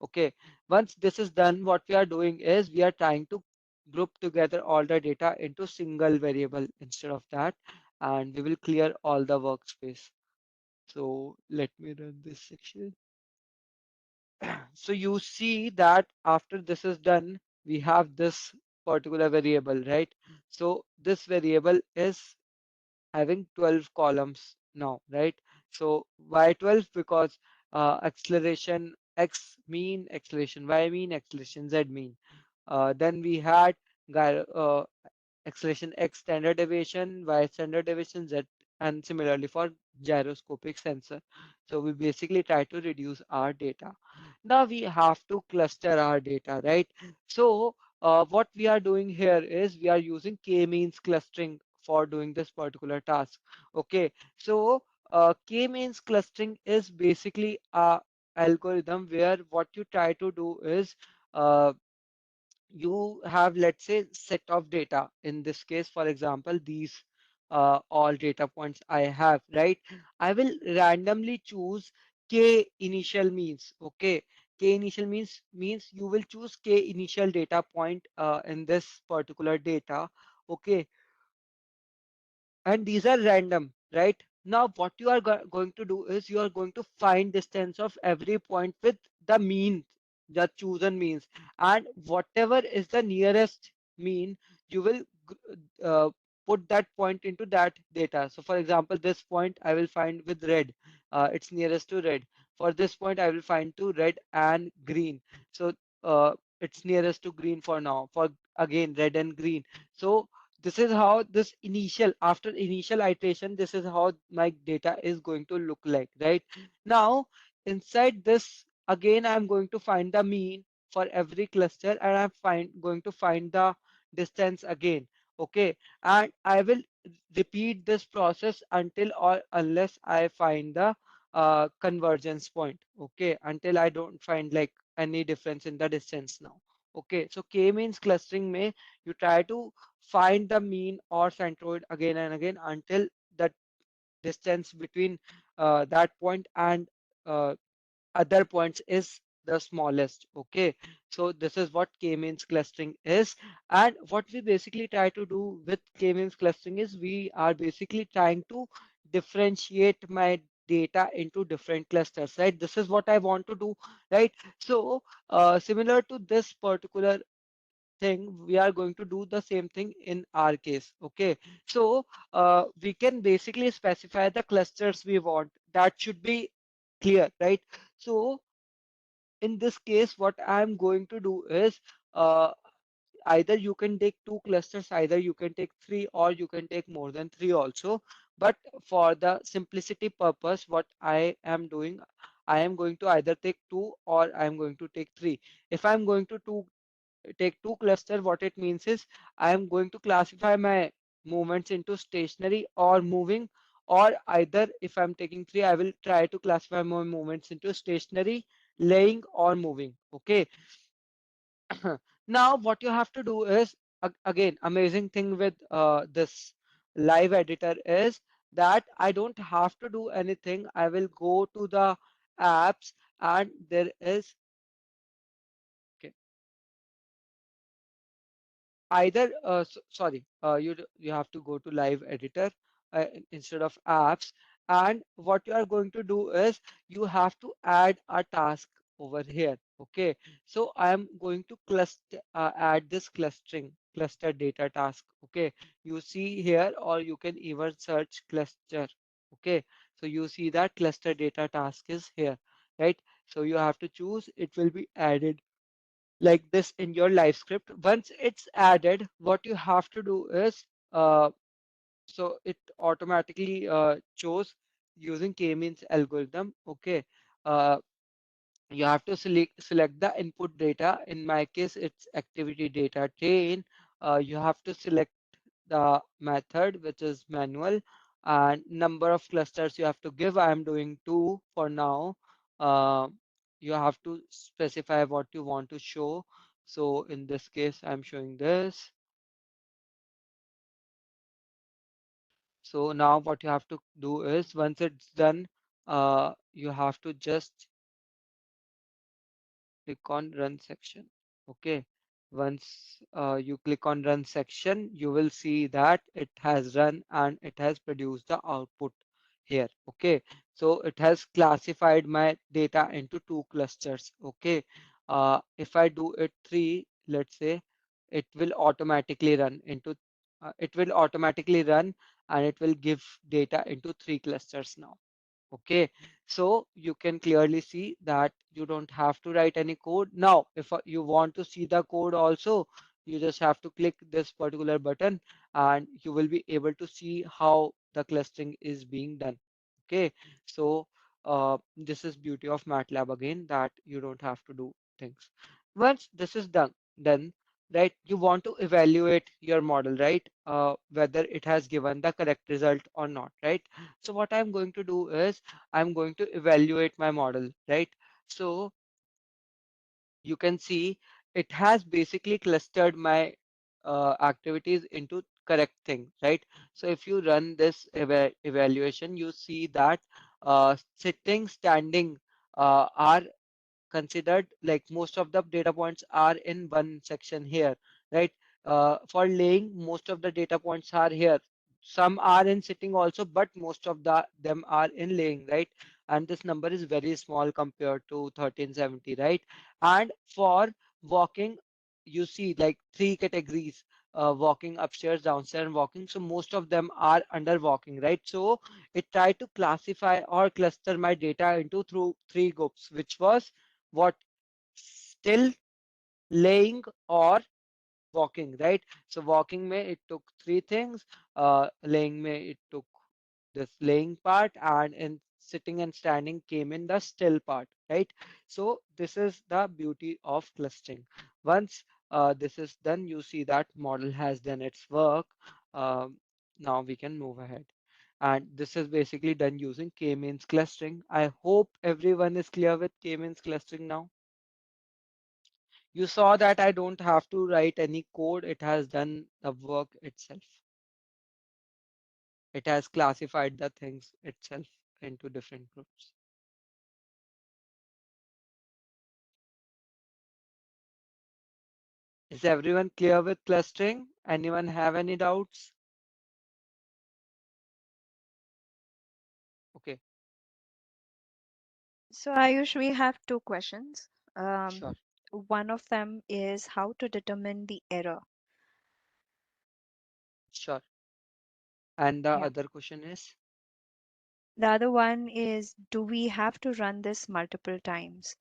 Okay, once this is done, what we are doing is we are trying to group together all the data into single variable instead of that, and we will clear all the workspace. So let me run this section. So you see that after this is done, we have this particular variable, right? So this variable is having 12 columns now, right? So why 12? Because acceleration x mean, acceleration y mean, acceleration z mean. Then we had acceleration x standard deviation, y standard deviation, z, and similarly for gyroscopic sensor. So we basically try to reduce our data. Now we have to cluster our data, right? So what we are doing here is we are using k-means clustering for doing this particular task. Okay, so k-means clustering is basically a algorithm where what you try to do is uh, you have, let's say, set of data. In this case, for example, these all data points I have, right? I will randomly choose k initial means. Okay, k initial means you will choose k initial data point in this particular data. Okay, and these are random, right? Now what you are going to do is you are going to find distance of every point with the mean, the chosen means, and whatever is the nearest mean, you will uh, put that point into that data. So for example, this point I will find with red, it's nearest to red. For this point I will find to red and green. So it's nearest to green for now, for again red and green. So this is how this initial, after initial iteration, this is how my data is going to look like, right? Now inside this, again I'm going to find the mean for every cluster, and going to find the distance again. Okay, and I will repeat this process until or unless I find the convergence point. Okay, until I don't find like any difference in the distance now. Okay, so k means clustering may you try to find the mean or centroid again and again until the distance between that point and uh, other points is the smallest. Okay, so this is what k-means clustering is. And what we basically try to do with k-means clustering is we are basically trying to differentiate my data into different clusters, right? This is what I want to do, right? So similar to this particular thing, we are going to do the same thing in our case. Okay, so we can basically specify the clusters we want. That should be clear, right? So in this case, what I'm going to do is either you can take two clusters, either you can take three, or you can take more than three also. But for the simplicity purpose, what I am doing, I am going to either take two or I am going to take three. If I'm going to take two cluster, what it means is I am going to classify my movements into stationary or moving, or either if I'm taking three, I will try to classify my movements into stationary, laying, or moving. Okay. Now what you have to do is, again, amazing thing with this live editor is that I don't have to do anything. I will go to the apps, and there is, okay, either sorry, you have to go to live editor instead of apps, and what you are going to do is you have to add a task over here. Okay, so I am going to add this cluster data task. Okay, you see here, or you can even search cluster. Okay, so you see that cluster data task is here, right? So you have to choose, it will be added like this in your live script. Once it's added, what you have to do is, so it automatically chose using k-means algorithm. Okay, uh, you have to select the input data. In my case, it's activity data chain. You have to select the method, which is manual, and number of clusters you have to give. I am doing two for now. Uh, you have to specify what you want to show. So in this case, I'm showing this. So now what you have to do is, once it's done, you have to just click on run section. Okay, once you click on run section, you will see that it has run and it has produced the output here. Okay, so it has classified my data into two clusters. Okay, if I do it three, let's say, it will automatically run into it will automatically run, and it will give data into three clusters now. Okay, so you can clearly see that you don't have to write any code. Now, if you want to see the code also, you just have to click this particular button, and you will be able to see how the clustering is being done. Okay, so this is beauty of MATLAB again, that you don't have to do things. Once this is done, right, you want to evaluate your model, right, whether it has given the correct result or not, right? So what I'm going to do is I'm going to evaluate my model, right? So you can see it has basically clustered my activities into correct thing, right? So if you run this evaluation, you see that sitting, standing are considered, like most of the data points are in one section here, right? For laying, most of the data points are here. Some are in sitting also, but most of them are in laying, right? And this number is very small compared to 1370, right? And for walking, you see like three categories: walking upstairs, downstairs, and walking. So most of them are under walking, right? So it tried to classify or cluster my data into through three groups, which was what, still, laying, or walking, right? So walking may it took three things, laying may it took this laying part, and in sitting and standing came in the still part, right? So this is the beauty of clustering. Once this is done, you see that model has done its work. um, Now we can move ahead, and this is basically done using k-means clustering. I hope everyone is clear with k-means clustering now. You saw that I don't have to write any code. It has done the work itself. It has classified the things itself into different groups. Is everyone clear with clustering? Anyone have any doubts? Okay, So Ayush, we have two questions. sure, One of them is how to determine the error. sure. And the Yeah. other question is The other one is, do we have to run this multiple times?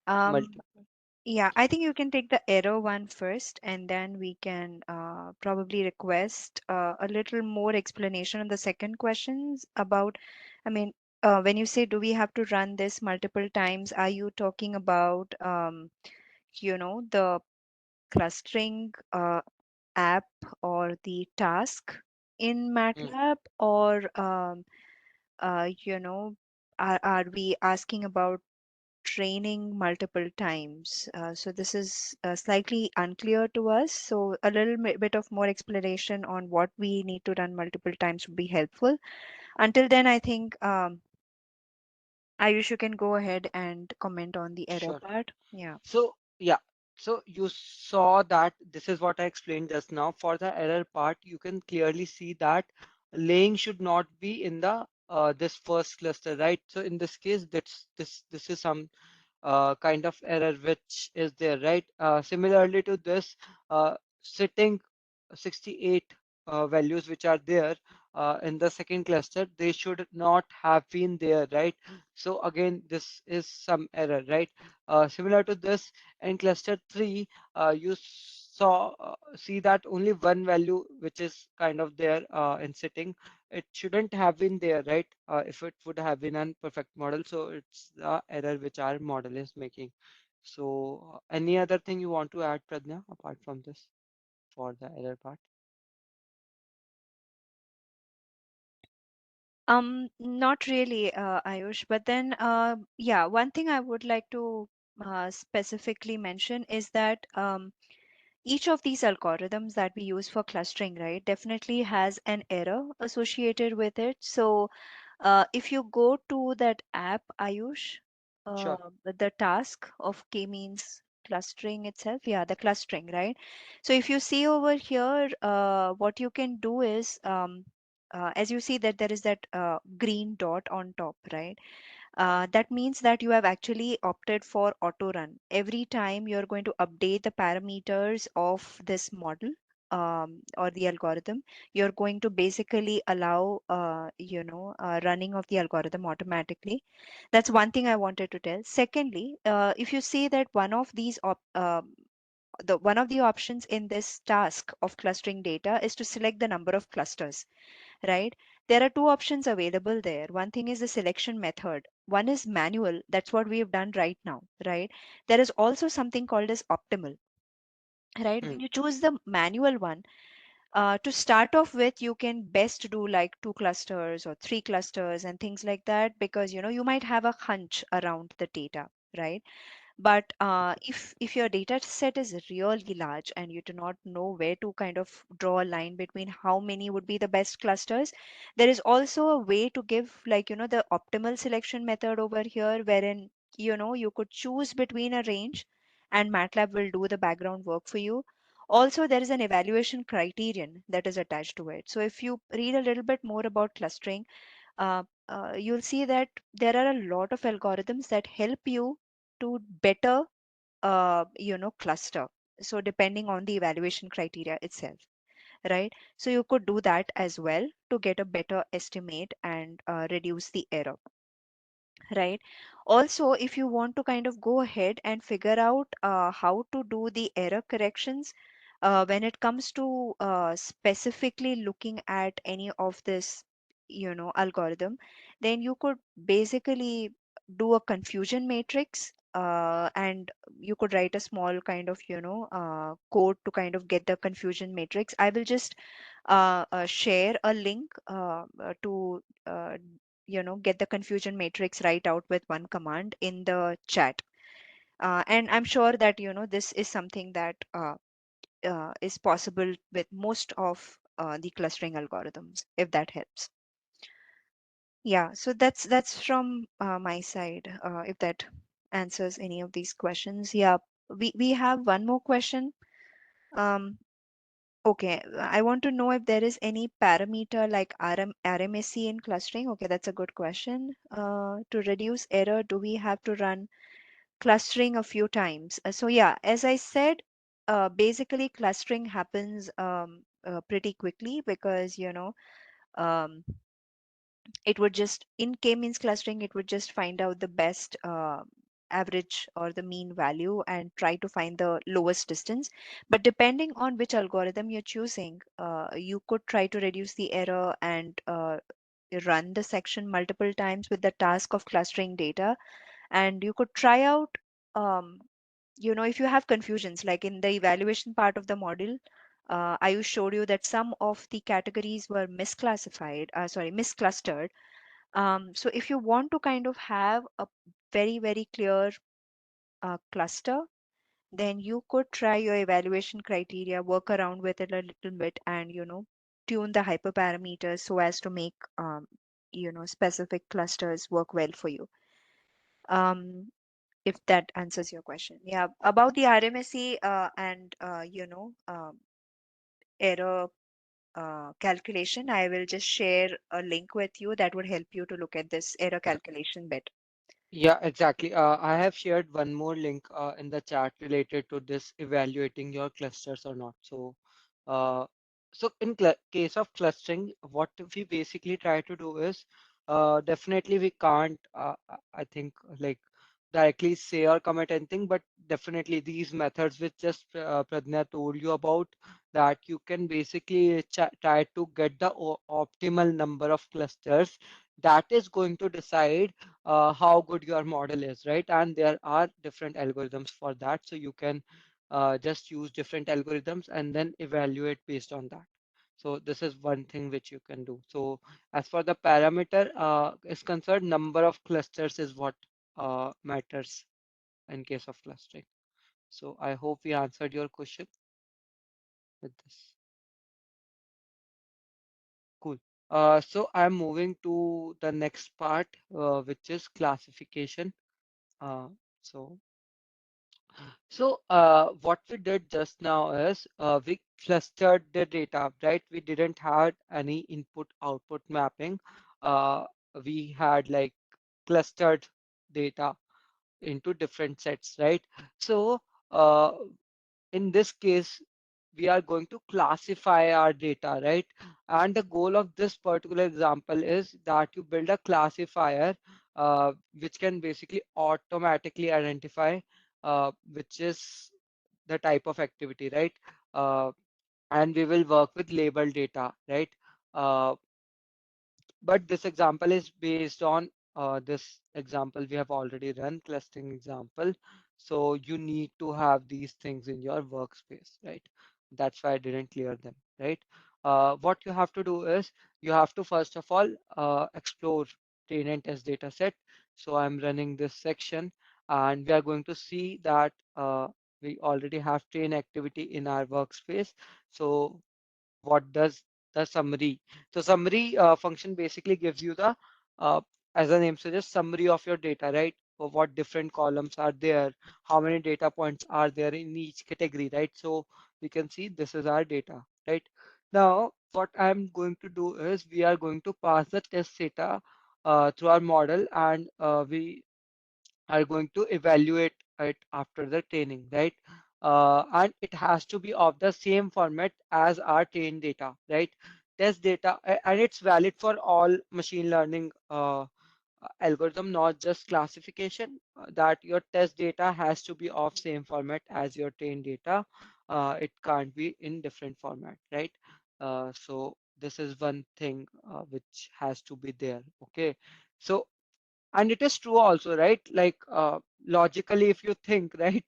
Um, multiple. yeah, I think you can take the error one first, and then we can probably request a little more explanation on the second questions about, I mean, when you say, do we have to run this multiple times, are you talking about, the clustering app or the task in Mm. MATLAB, or are we asking about training multiple times? So this is slightly unclear to us. So a little bit of more explanation on what we need to run multiple times would be helpful. Until then, I think Ayush, you can go ahead and comment on the error Sure. part. Yeah. So yeah, so you saw that this is what I explained just now. For the error part, you can clearly see that laying should not be in the this first cluster, right? So in this case, this is some kind of error which is there, right? Similarly to this, sitting 68 values which are there in the second cluster, they should not have been there, right? So again, this is some error, right? Similar to this, in cluster 3, you see that only one value which is kind of there in sitting. It shouldn't have been there, right? If it would have been an perfect model, so it's the error which our model is making. So any other thing you want to add, Pradnya, apart from this for the error part? Not really, Ayush, but then, yeah, one thing I would like to specifically mention is that each of these algorithms that we use for clustering, right, definitely has an error associated with it. So, if you go to that app, Ayush, Sure. the task of k-means clustering itself, yeah, the clustering, right? So if you see over here, what you can do is, as you see that there is that green dot on top, right? That means that you have actually opted for auto run. Every time you're going to update the parameters of this model or the algorithm, you're going to basically allow, running of the algorithm automatically. That's one thing I wanted to tell. Secondly, if you see that one of the options in this task of clustering data is to select the number of clusters, right? There are two options available there. One thing is the selection method. One is manual. That's what we have done right now, right? There is also something called as optimal, right? Mm, When you choose the manual one, to start off with, you can best do like two clusters or three clusters and things like that, because you might have a hunch around the data, right? But if your data set is really large and you do not know where to kind of draw a line between how many would be the best clusters, there is also a way to give, like, the optimal selection method over here, wherein you could choose between a range and MATLAB will do the background work for you. Also, there is an evaluation criterion that is attached to it. So if you read a little bit more about clustering, you'll see that there are a lot of algorithms that help you to better cluster, so depending on the evaluation criteria itself, right? So you could do that as well to get a better estimate and reduce the error, right? Also, if you want to kind of go ahead and figure out how to do the error corrections when it comes to specifically looking at any of this algorithm, then you could basically do a confusion matrix, and you could write a small kind of code to kind of get the confusion matrix. I will just share a link to get the confusion matrix right out with one command in the chat. And I'm sure that this is something that is possible with most of the clustering algorithms, if that helps. Yeah, so that's from my side, if that answers any of these questions. Yeah, we have one more question. Um, Okay, I want to know if there is any parameter like RMSE in clustering. Okay, that's a good question. To reduce error, do we have to run clustering a few times? So yeah, as I said, basically clustering happens pretty quickly, because um, it would just, in k-means clustering, it would just find out the best average or the mean value and try to find the lowest distance. But depending on which algorithm you're choosing, you could try to reduce the error and run the section multiple times with the task of clustering data. And you could try out if you have confusions, like in the evaluation part of the model, I showed you that some of the categories were misclassified, sorry, misclustered. So if you want to kind of have a very, very clear cluster, then you could try your evaluation criteria, work around with it a little bit, and tune the hyperparameters so as to make specific clusters work well for you. Um, if that answers your question. Yeah, about the RMSE and error calculation, I will just share a link with you that would help you to look at this error calculation bit. Yeah, exactly. I have shared one more link in the chat related to this evaluating your clusters or not. Uh, so in case of clustering, what we basically try to do is definitely we can't, I think, like directly say or commit anything, but definitely these methods which just Pradnya told you about, that you can basically try to get the optimal number of clusters that is going to decide how good your model is, right? And there are different algorithms for that. So you can just use different algorithms and then evaluate based on that. So this is one thing which you can do. So as for the parameter is concerned, number of clusters is what matters in case of clustering. So I hope we answered your question with this. Cool. So I'm moving to the next part, which is classification. Uh, so what we did just now is we clustered the data, right? We didn't have any input-output mapping. Uh, we had like clustered data into different sets, right? So uh, in this case, we are going to classify our data, right? And the goal of this particular example is that you build a classifier which can basically automatically identify which is the type of activity, right? Uh, and we will work with label data, right? Uh, but this example is based on this example we have already run, clustering example. So you need to have these things in your workspace, right? That's why I didn't clear them, right? What you have to do is you have to first of all explore train and test data set. So I'm running this section and we are going to see that we already have train activity in our workspace. So what does the summary? So summary function basically gives you the, uh, as the name suggests, summary of your data, right? For what different columns are there, how many data points are there in each category, right? So we can see this is our data, right? Now, what I'm going to do is we are going to pass the test data through our model and we are going to evaluate it after the training, right? And it has to be of the same format as our trained data, right? Test data, and it's valid for all machine learning algorithm, not just classification, that your test data has to be of same format as your trained data. It can't be in different format, right? So this is one thing which has to be there, okay? So and it is true also, right? Like logically if you think, right,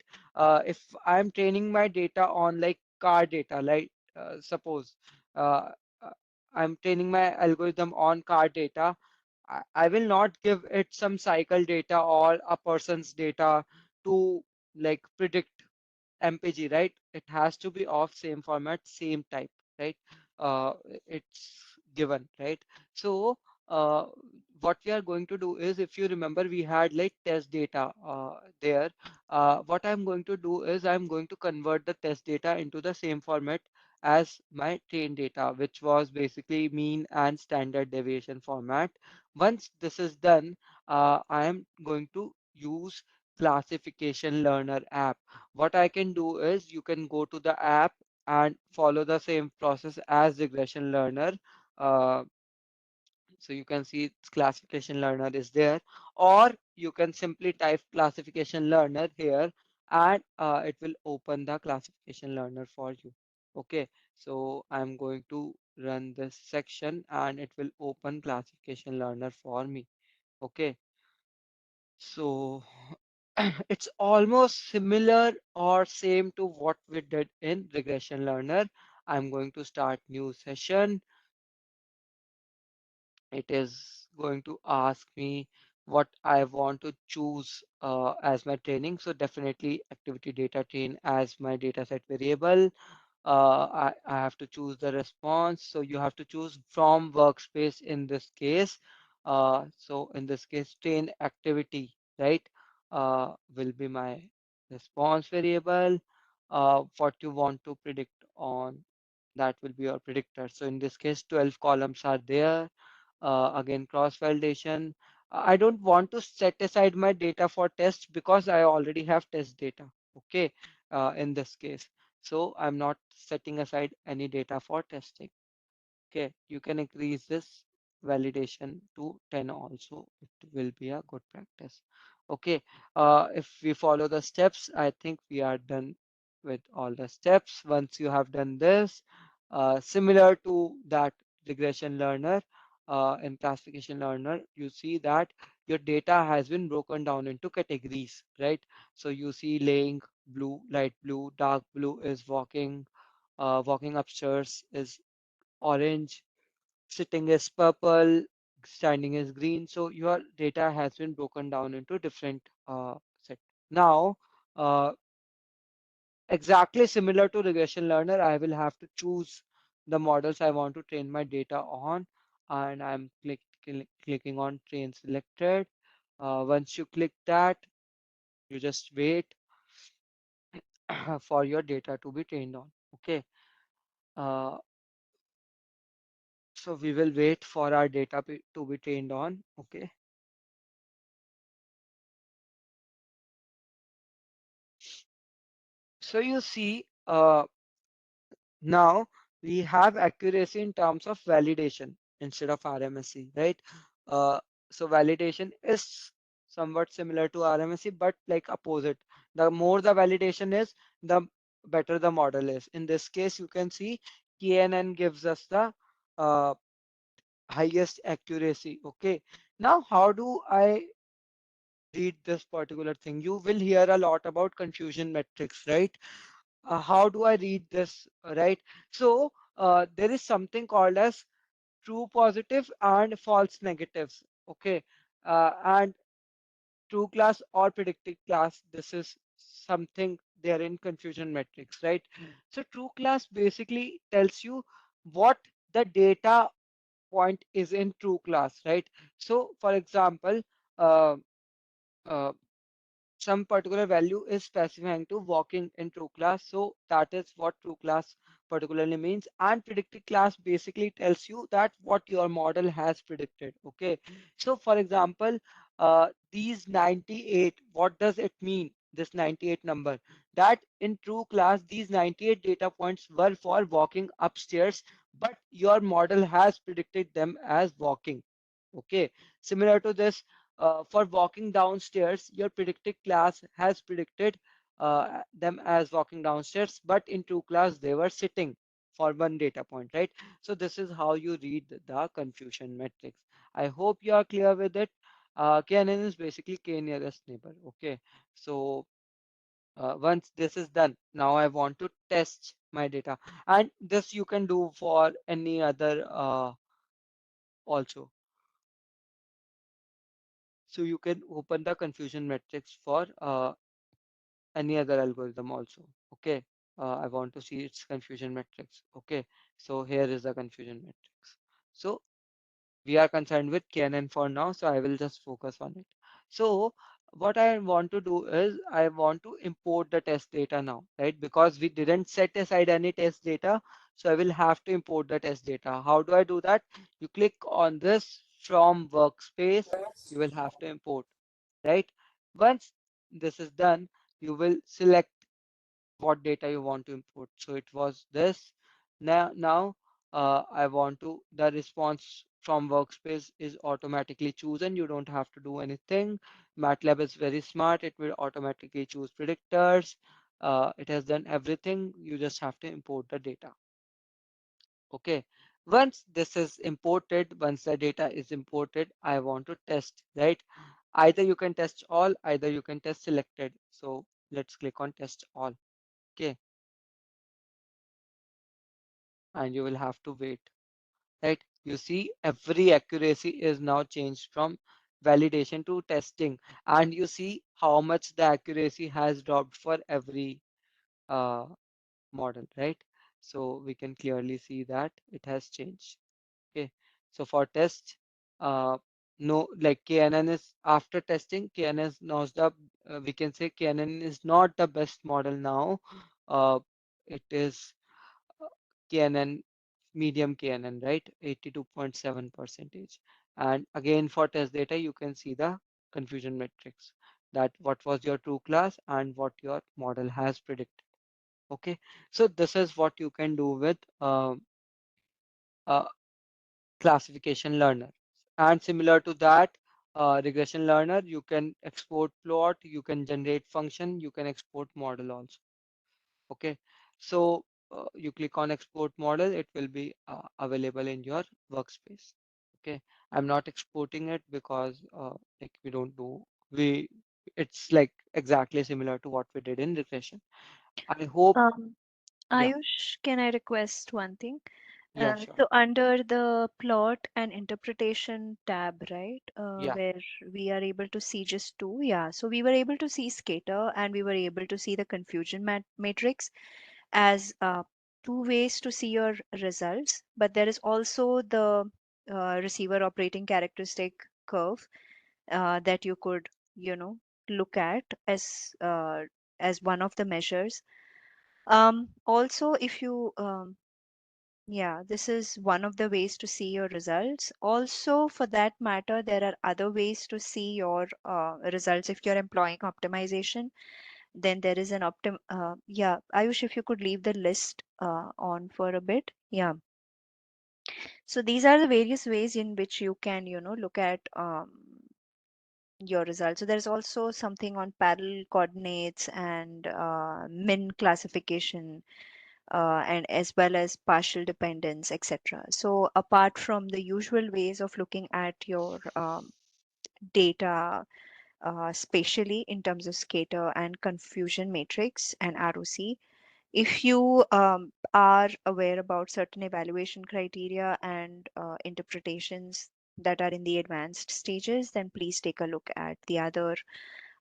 if I'm training my data on like car data, like suppose uh, uh, I'm training my algorithm on car data, I will not give it some cycle data or a person's data to like predict MPG, right? It has to be of same format, same type, right? Uh, it's given, right? So uh, what we are going to do is, if you remember, we had like test data there. What I'm going to do is I'm going to convert the test data into the same format as my train data, which was basically mean and standard deviation format. Once this is done, I am going to use classification learner app. What I can do is you can go to the app and follow the same process as regression learner. Uh, so you can see classification learner is there, or you can simply type classification learner here and it will open the classification learner for you. Okay, so I'm going to run this section and it will open classification learner for me. Okay, so it's almost similar or same to what we did in regression learner. I'm going to start new session. It is going to ask me what I want to choose as my training. So definitely activity data train as my dataset variable. I have to choose the response. So you have to choose from workspace in this case. So in this case, train activity, right, will be my response variable. What you want to predict on, that will be your predictor. So in this case, 12 columns are there. Again, cross validation. I don't want to set aside my data for tests because I already have test data. Okay, in this case. So I'm not setting aside any data for testing. Okay, you can increase this validation to 10 also. It will be a good practice. Okay, if we follow the steps, I think we are done with all the steps. Once you have done this, similar to that regression learner, in classification learner, you see that your data has been broken down into categories, right? So you see laying blue, light blue, dark blue is walking, walking upstairs is orange, sitting is purple, standing is green. So your data has been broken down into different set. Now, uh, exactly similar to regression learner, I will have to choose the models I want to train my data on, and I'm clicking on train selected. Once you click that, you just wait for your data to be trained on. Okay. Uh, so we will wait for our data to be trained on. Okay. So you see, now we have accuracy in terms of validation instead of RMSE, right? Uh, so validation is somewhat similar to RMSE, but like opposite. The more the validation is, the better the model is. In this case, you can see KNN gives us the uh, highest accuracy. Okay. Now, how do I read this particular thing? You will hear a lot about confusion metrics, right? How do I read this, right? So there is something called as true positive and false negatives. Okay, and true class or predicted class. This is something there in confusion metrics, right? So true class basically tells you what the data point is in true class, right? So for example, uh, uh, some particular value is specifying to walking in true class. So that is what true class particularly means. And predicted class basically tells you that what your model has predicted. Okay. So for example, these 98, what does it mean? This 98 number, that in true class, these 98 data points were for walking upstairs, but your model has predicted them as walking. Okay. Similar to this, for walking downstairs, your predicted class has predicted them as walking downstairs, but in true class, they were sitting for one data point, right? So this is how you read the confusion matrix. I hope you are clear with it. KNN is basically K nearest neighbor. Okay, so once this is done, now I want to test my data, and this you can do for any other also. So you can open the confusion matrix for any other algorithm also. Okay, I want to see its confusion matrix. Okay, so here is the confusion matrix. So we are concerned with KNN for now, so I will just focus on it. So what I want to do is I want to import the test data now, right? Because we didn't set aside any test data, so I will have to import the test data. How do I do that? You click on this from workspace, you will have to import, right? Once this is done, you will select what data you want to import. So it was this. Now I want to, the response from workspace is automatically chosen. You don't have to do anything. MATLAB is very smart. It will automatically choose predictors. It has done everything. You just have to import the data. Okay. Once this is imported, once the data is imported, I want to test, right? Either you can test all, either you can test selected. So let's click on test all. Okay, and you will have to wait. Right? You see, every accuracy is now changed from validation to testing, and you see how much the accuracy has dropped for every uh, model, right? So we can clearly see that it has changed. Okay, so for test, uh, no, like KNN is after testing, KNN is not the, we can say KNN is not the best model now. It is KNN, medium KNN, right? 82.7 percentage. And again, for test data, you can see the confusion matrix, that what was your true class and what your model has predicted. Okay, so this is what you can do with uh, classification learner. And similar to that, regression learner, you can export plot, you can generate function, you can export model also. Okay, so you click on export model, it will be available in your workspace. Okay, I'm not exporting it because like we don't do, we, it's like exactly similar to what we did in regression. I hope. Um, Yeah, Ayush, can I request one thing? yeah, sure. So under the plot and interpretation tab, right, Yeah, where we are able to see just two, yeah. So we were able to see scatter and we were able to see the confusion matrix as two ways to see your results. But there is also the receiver operating characteristic curve that you could, you know, look at as one of the measures. Also, if you yeah, this is one of the ways to see your results. Also, for that matter, there are other ways to see your results. If you're employing optimization, then there is an yeah, Ayush, if you could leave the list on for a bit. Yeah. So these are the various ways in which you can, you know, look at your results. So there's also something on parallel coordinates and min classification and as well as partial dependence, etc. So apart from the usual ways of looking at your data spatially in terms of scatter and confusion matrix and ROC, if you are aware about certain evaluation criteria and interpretations that are in the advanced stages, then please take a look at the other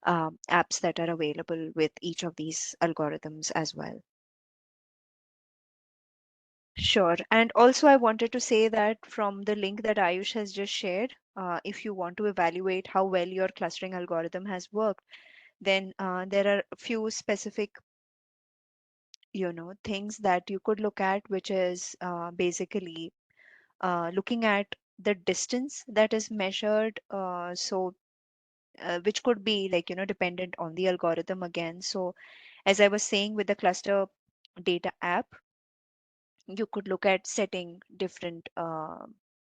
apps that are available with each of these algorithms as well. Sure. And also, I wanted to say that from the link that Ayush has just shared, if you want to evaluate how well your clustering algorithm has worked, then there are a few specific, you know, things that you could look at, which is basically looking at the distance that is measured. Which could be like, you know, dependent on the algorithm again. So as I was saying with the cluster data app, you could look at setting different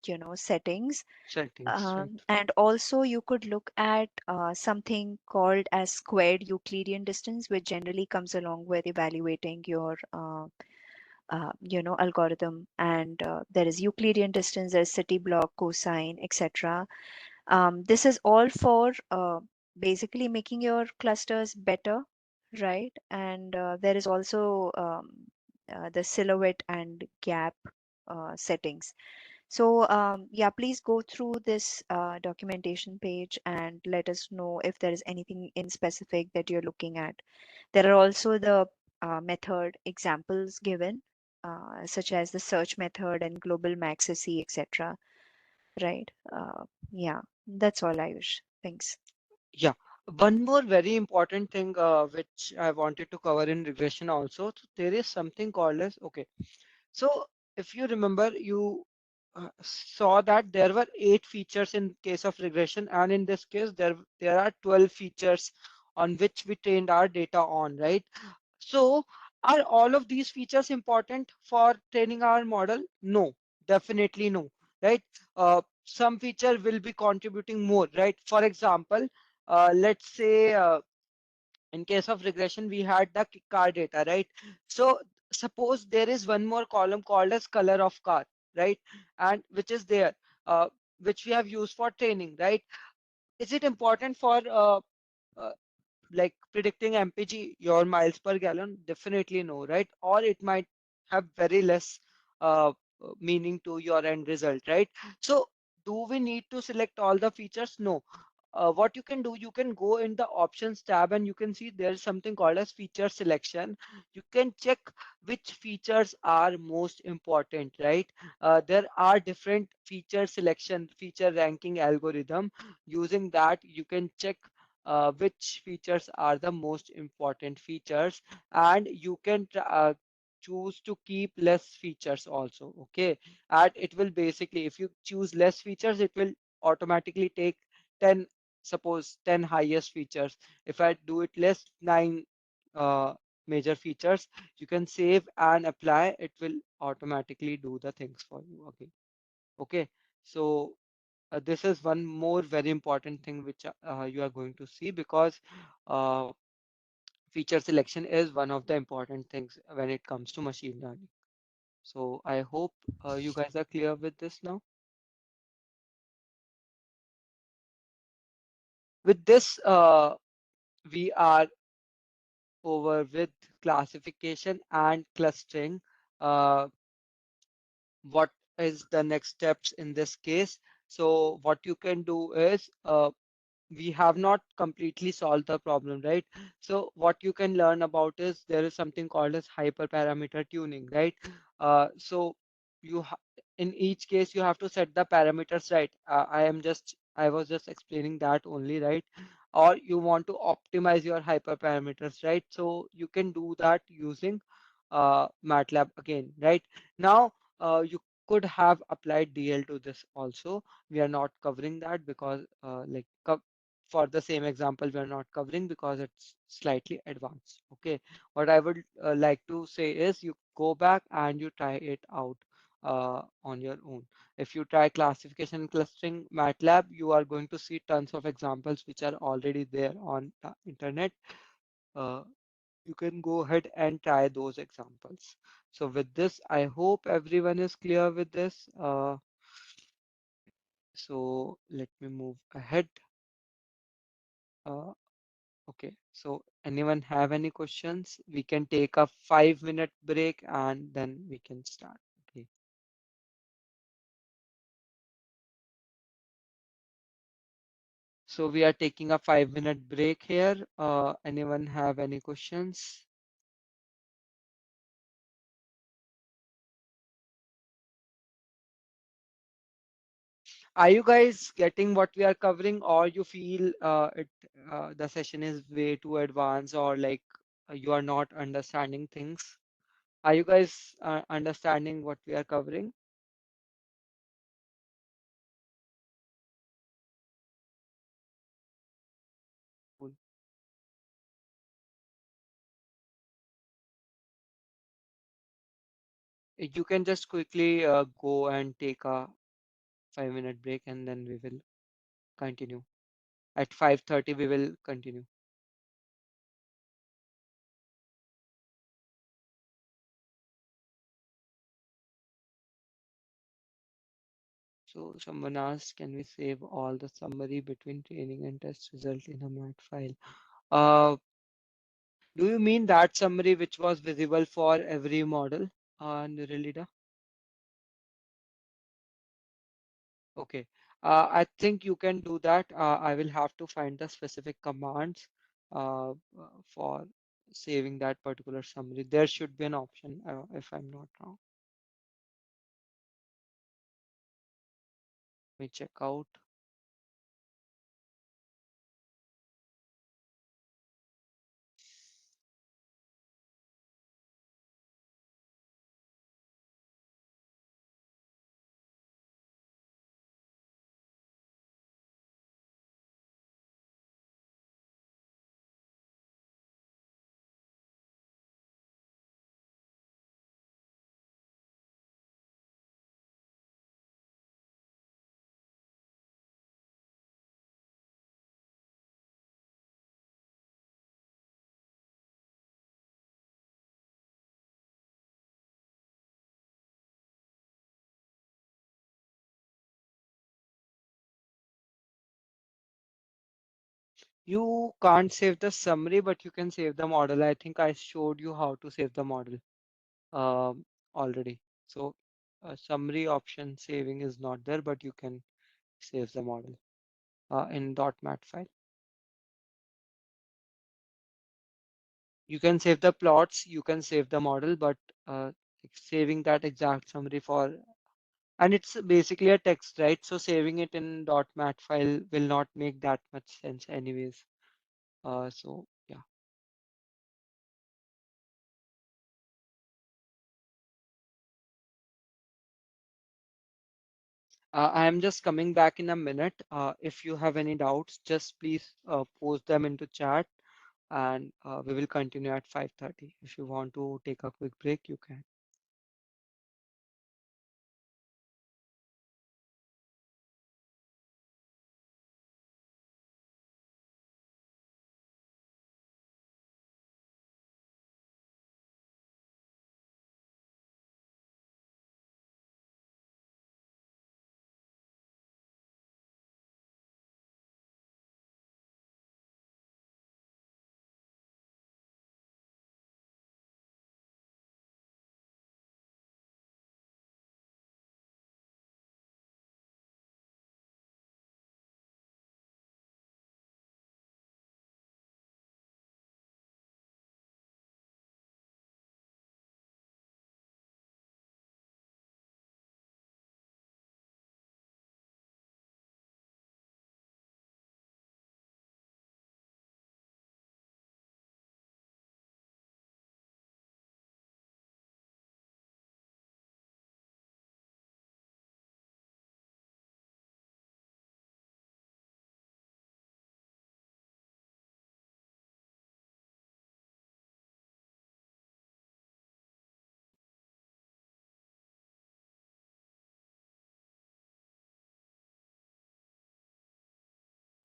you know, settings, settings, right. and also you could look at something called as squared Euclidean distance, which generally comes along with evaluating your you know, algorithm. And there is Euclidean distance, there's city block, cosine, etc. This is all for basically making your clusters better, right? And there is also the silhouette and gap settings. So yeah, please go through this documentation page and let us know if there is anything in specific that you're looking at. There are also the method examples given, such as the search method and global maxc, etc. Right? Yeah, that's all, Ayush. Thanks. Yeah, one more very important thing which I wanted to cover in regression also. So there is something called as, okay. So if you remember, you saw that there were 8 features in case of regression, and in this case, there are 12 features on which we trained our data on, right? So are all of these features important for training our model? No, definitely no, right? Some feature will be contributing more, right? For example, let's say in case of regression, we had the car data, right? So suppose there is one more column called as color of car, right? And which is there, uh, which we have used for training, right? Is it important for uh, like predicting MPG, your miles per gallon? Definitely no, right? Or it might have very less meaning to your end result, right? So do we need to select all the features? No. What you can do, you can go in the options tab and you can see there's something called as feature selection. You can check which features are most important, right? There are different feature selection, feature ranking algorithm. Using that, you can check which features are the most important features, and you can choose to keep less features also. Okay, and it will basically, if you choose less features, it will automatically take 10, suppose 10 highest features. If I do it less, 9 uh, major features, you can save and apply. It will automatically do the things for you. Okay, okay. So this is one more very important thing which you are going to see, because uh, feature selection is one of the important things when it comes to machine learning. So I hope you guys are clear with this now. With this, we are over with classification and clustering. Uh, what is the next steps in this case? So what you can do is, we have not completely solved the problem, right? So what you can learn about is there is something called as hyperparameter tuning, right? So you in each case you have to set the parameters right. I was just explaining that only, right? Or you want to optimize your hyperparameters, right? So you can do that using MATLAB again, right? Now you could have applied DL to this also. We are not covering that because for the same example, we are not covering because it's slightly advanced. Okay, what I would like to say is you go back and you try it out on your own. If you try classification and clustering MATLAB, you are going to see tons of examples which are already there on the internet. Uh, you can go ahead and try those examples. So with this, I hope everyone is clear with this. So let me move ahead. Uh, Okay, so anyone have any questions? We can take a 5-minute break and then we can start. Okay, so we are taking a 5-minute break here. Anyone have any questions? Are you guys getting what we are covering, or you feel the session is way too advanced, or like you are not understanding things? Are you guys understanding what we are covering? Cool. You can just quickly go and take a 5-minute break and then we will continue. At 5:30 we will continue. So someone asked, can we save all the summary between training and test result in a mat file? Uh, do you mean that summary which was visible for every model, Niralida? Okay. I think you can do that. I will have to find the specific commands for saving that particular summary. There should be an option, if I'm not wrong. Let me check out. You can't save the summary, but you can save the model. I think I showed you how to save the model already. So summary option saving is not there, but you can save the model in .mat file. You can save the plots, you can save the model, but saving that exact summary for, and it's basically a text, right? So saving it in .mat file will not make that much sense anyways. So yeah. I am just coming back in a minute. If you have any doubts, just please post them into chat, and we will continue at 5:30. If you want to take a quick break, you can.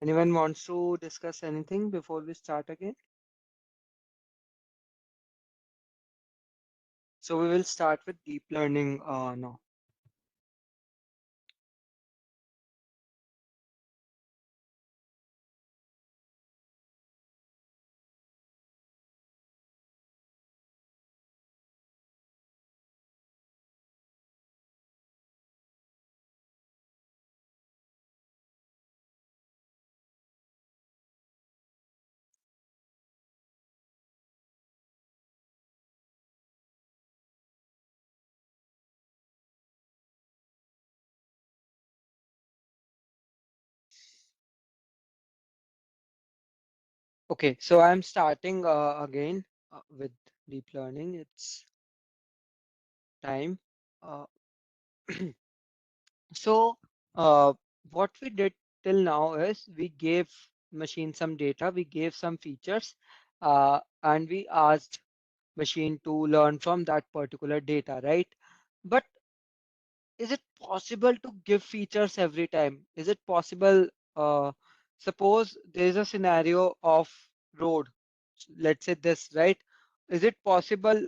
Anyone wants to discuss anything before we start again? So we will start with deep learning now. Okay, so I'm starting again with deep learning. It's time. Uh, so what we did till now is we gave machine some data, we gave some features, and we asked machine to learn from that particular data, right? But is it possible to give features every time? Is it possible? Uh, Suppose there is a scenario of road, let's say this, right? Is it possible?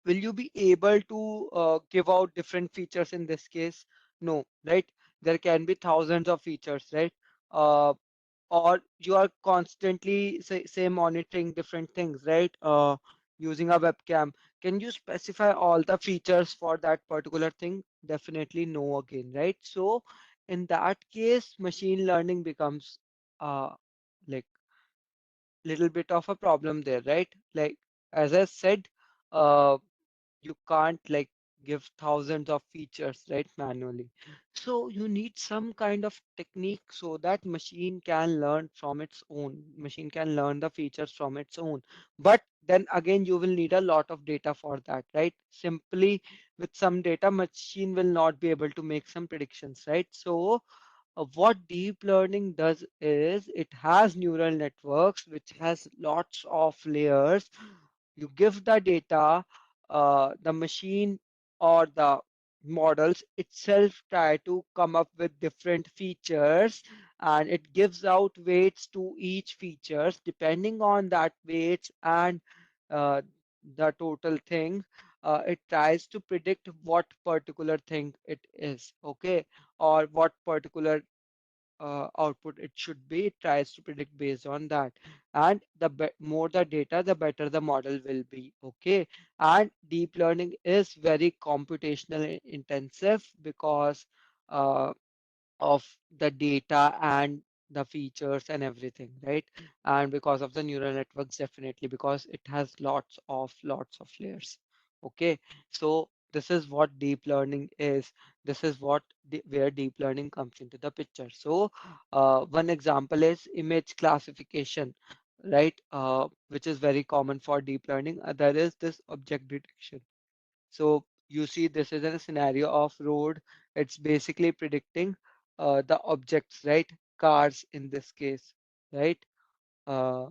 Will you be able to give out different features in this case? No, right? There can be thousands of features, right? Uh, or you are constantly say monitoring different things, right? Using a webcam, can you specify all the features for that particular thing? Definitely no again, right? So in that case machine learning becomes uh like little bit of a problem there, right? Like as I said, uh you can't like give thousands of features, right, manually. So you need some kind of technique so that machine can learn from its own. Machine can learn the features from its own. But then again, you will need a lot of data for that, right? Simply with some data, machine will not be able to make some predictions, right? So what deep learning does is it has neural networks which has lots of layers. You give the data, the machine or the models itself try to come up with different features, and it gives out weights to each features. Depending on that weights and uh, the total thing, it tries to predict what particular thing it is, okay, or what particular output it should be. It tries to predict based on that, and the more the data, the better the model will be. Okay, and deep learning is very computational intensive because uh, of the data and the features and everything, right? And because of the neural networks, definitely, because it has lots of layers. Okay, so this is what deep learning is. This is where deep learning comes into the picture. So one example is image classification, right? Which is very common for deep learning. There is this object detection. So you see, this is a scenario of road. It's basically predicting the objects, right? Cars in this case, right? Uh,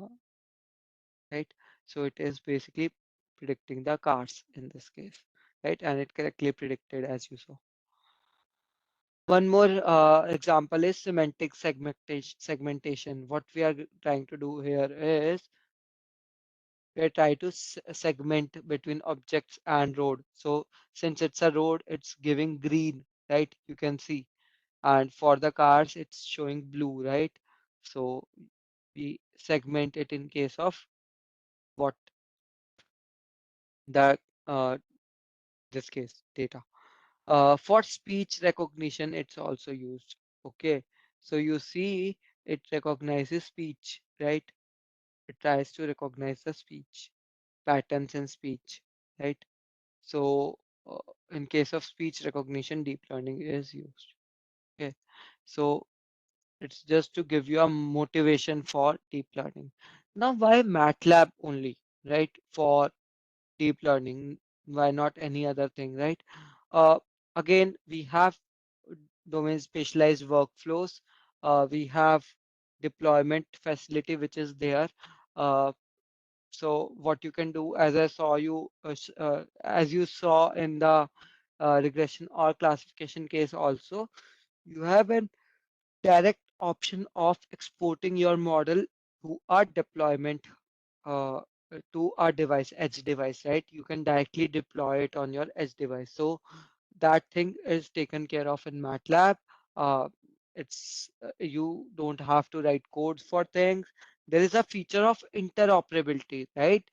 right. So it is basically predicting the cars in this case, right? And it correctly predicted as you saw. One more example is semantic segmentation. What we are trying to do here is we try to segment between objects and road. So since it's a road, it's giving green, right? You can see. And for the cars, it's showing blue, right? So we segment it in case of what the this case data. For speech recognition, it's also used. Okay. So you see it recognizes speech, right? It tries to recognize the speech patterns in speech, right? So, in case of speech recognition, deep learning is used. Okay, so it's just to give you a motivation for deep learning. Now, why MATLAB only, right? For deep learning, why not any other thing, right? Uh, Again, we have domain specialized workflows. We have deployment facility, which is there. Uh, So what you can do, as I saw you, as you saw in the regression or classification case also, you have a direct option of exporting your model to a deployment uh, to a device, edge device, right? You can directly deploy it on your edge device. So that thing is taken care of in MATLAB. Uh, it's you don't have to write codes for things. There is a feature of interoperability, right?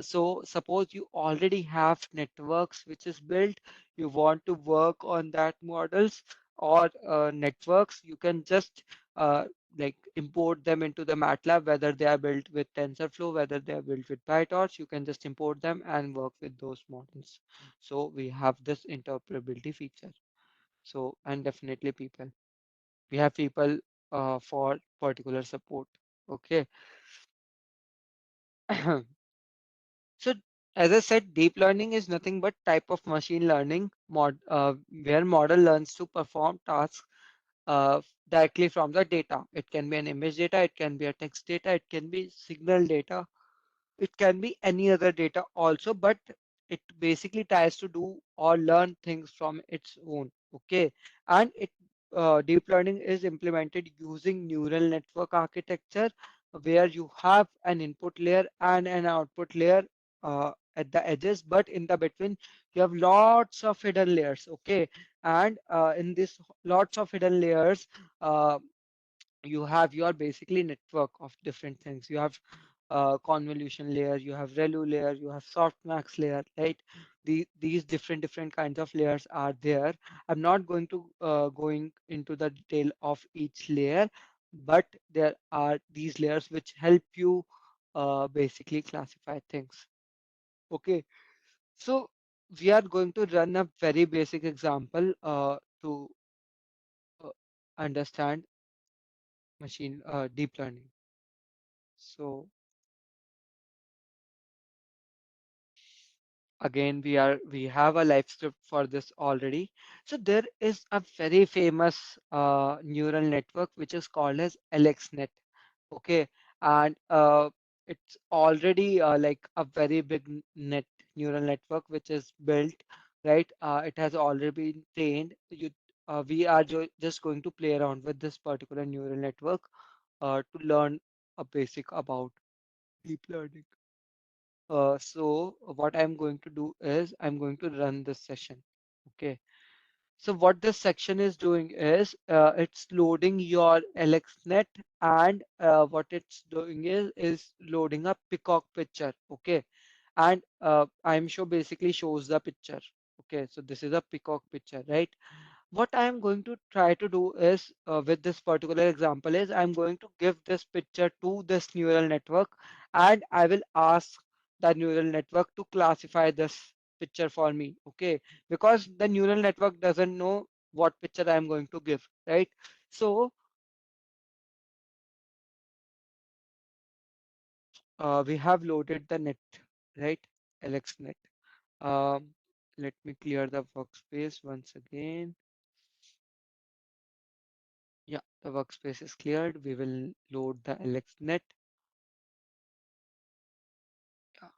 So suppose you already have networks which is built, you want to work on that models or networks, you can just uh, like import them into the MATLAB, whether they are built with TensorFlow, whether they are built with PyTorch, you can just import them and work with those models. So we have this interoperability feature. So, and definitely we have people for particular support. Okay. So as I said, deep learning is nothing but type of machine learning where model learns to perform tasks uh, directly from the data. It can be an image data, it can be a text data, it can be signal data, it can be any other data also, but it basically tries to do or learn things from its own. Okay, and it deep learning is implemented using neural network architecture, where you have an input layer and an output layer at the edges, but in the between you have lots of hidden layers. Okay, and in this lots of hidden layers, uh, you have your basically network of different things. You have convolution layer, you have ReLU layer, you have softmax layer, right? These different kinds of layers are there. I'm not going to going into the detail of each layer, but there are these layers which help you basically classify things. Okay, so we are going to run a very basic example to uh, understand machine deep learning. So again, we have a live script for this already. So there is a very famous neural network which is called as LXNet. Okay, and it's already like a very big net neural network which is built, right? It has already been trained. We are just going to play around with this particular neural network to learn a basic about deep learning. So what I'm going to do is I'm going to run this session. Okay. So what this section is doing is it's loading your LXNet, and what it's doing is loading a peacock picture. Okay, and I'm sure basically shows the picture. Okay, so this is a peacock picture, right? What I am going to try to do is with this particular example is I'm going to give this picture to this neural network, and I will ask the neural network to classify this picture for me. Okay, because the neural network doesn't know what picture I'm going to give, right? So we have loaded the net, right? LXNet. Um, Let me clear the workspace once again. Yeah, the workspace is cleared. We will load the LXNet. Yeah.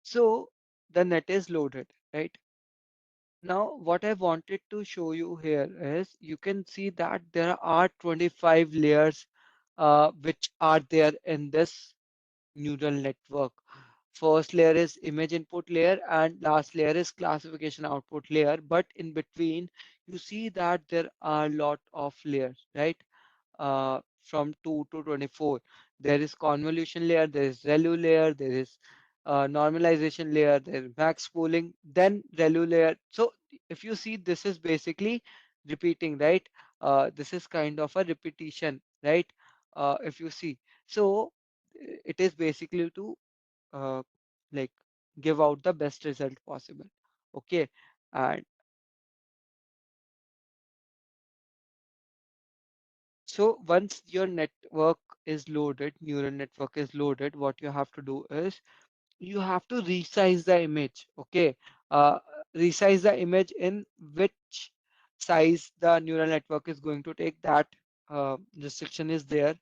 So the net is loaded, right? Now, what I wanted to show you here is you can see that there are 25 layers which are there in this neural network. First layer is image input layer, and last layer is classification output layer. But in between, you see that there are a lot of layers, right? From 2 to 24. There is convolution layer, there is ReLU layer, there is normalization layer, there is max pooling, then ReLU layer. So if you see, this is basically repeating, right? This is kind of a repetition, right? If you see, so it is basically to uh, like give out the best result possible. Okay, and so once your network is loaded, neural network is loaded, what you have to do is you have to resize the image. Okay, uh, resize the image in which size the neural network is going to take. That restriction is there,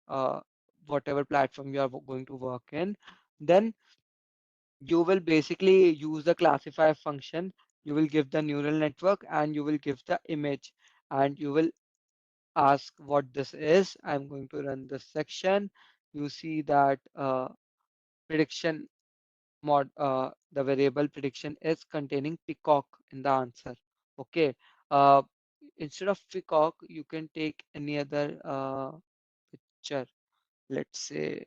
uh, whatever platform you are going to work in. Then you will basically use the classify function. You will give the neural network and you will give the image, and you will ask what this is. I'm going to run this section. You see that prediction the variable prediction is containing peacock in the answer. Okay. Uh, Instead of peacock, you can take any other picture. Let's say,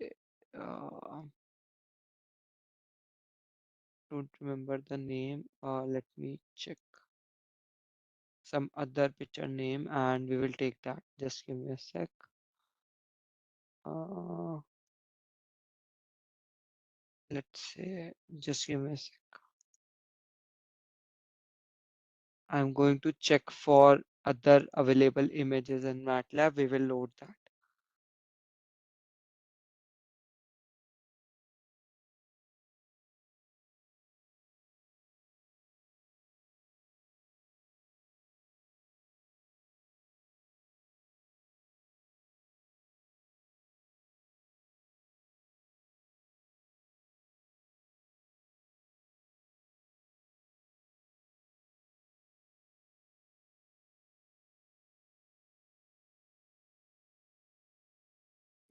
uh, don't remember the name. Let me check some other picture name and we will take that. Just give me a sec. Uh, let's say, just give me a sec. I'm going to check for other available images in MATLAB. We will load that.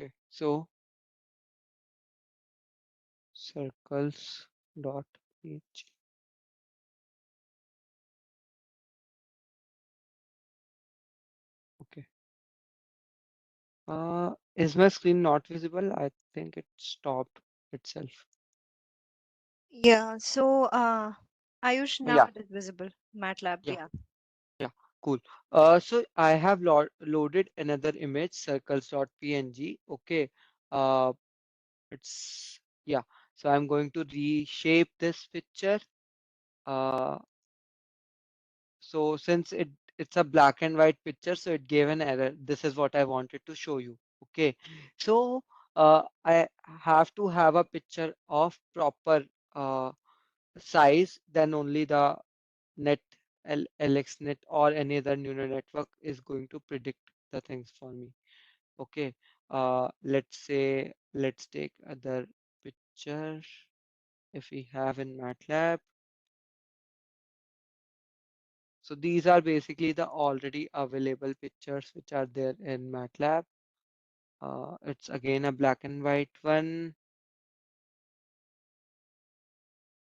Okay. So circles dot page. Okay. Is my screen not visible? I think it stopped itself. Yeah, so Ayush, now Yeah. it is visible. MATLAB, Yeah. yeah. Yeah, cool. So I have loaded another image, circles.png. Okay. Uh, it's yeah. So I'm going to reshape this picture. Uh, so since it's a black and white picture, so it gave an error. This is what I wanted to show you. Okay. So I have to have a picture of proper size, then only the net LXNet or any other neural network is going to predict the things for me. Okay, let's say let's take other picture if we have in MATLAB. So these are basically the already available pictures which are there in MATLAB. It's again a black and white one.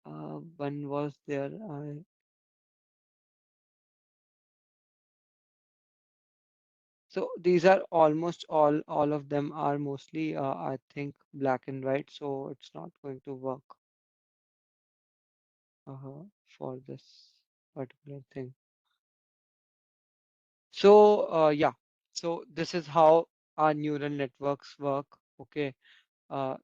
One was there. So these are almost all of them are mostly I think black and white, so it's not going to work for this particular thing. So yeah, so this is how our neural networks work. Okay, uh,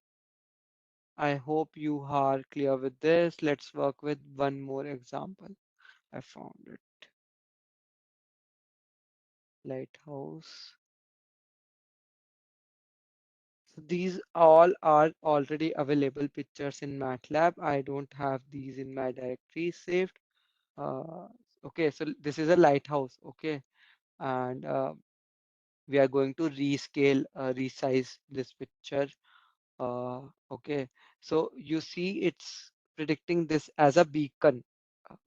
I hope you are clear with this. Let's work with one more example. I found it. Lighthouse. So these all are already available pictures in MATLAB. I don't have these in my directory saved. Uh, okay, so this is a lighthouse. Okay, and we are going to resize this picture. Okay, so you see it's predicting this as a beacon.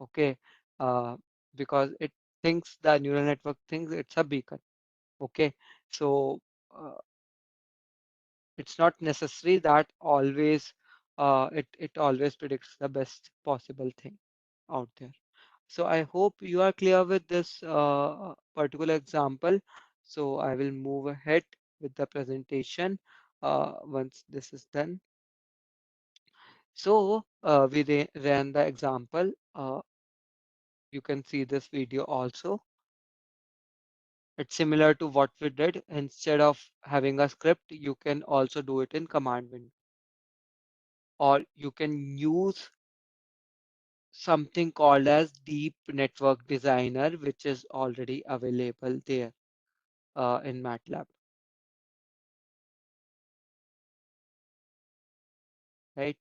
Okay, uh, because it thinks the neural network thinks it's a beacon. Okay, so uh, it's not necessary that always it always predicts the best possible thing out there. So I hope you are clear with this particular example. So I will move ahead with the presentation once this is done. So we ran the example. You can see this video also. It's similar to what we did. Instead of having a script, you can also do it in command window, or you can use something called as Deep Network Designer, which is already available there in MATLAB, right?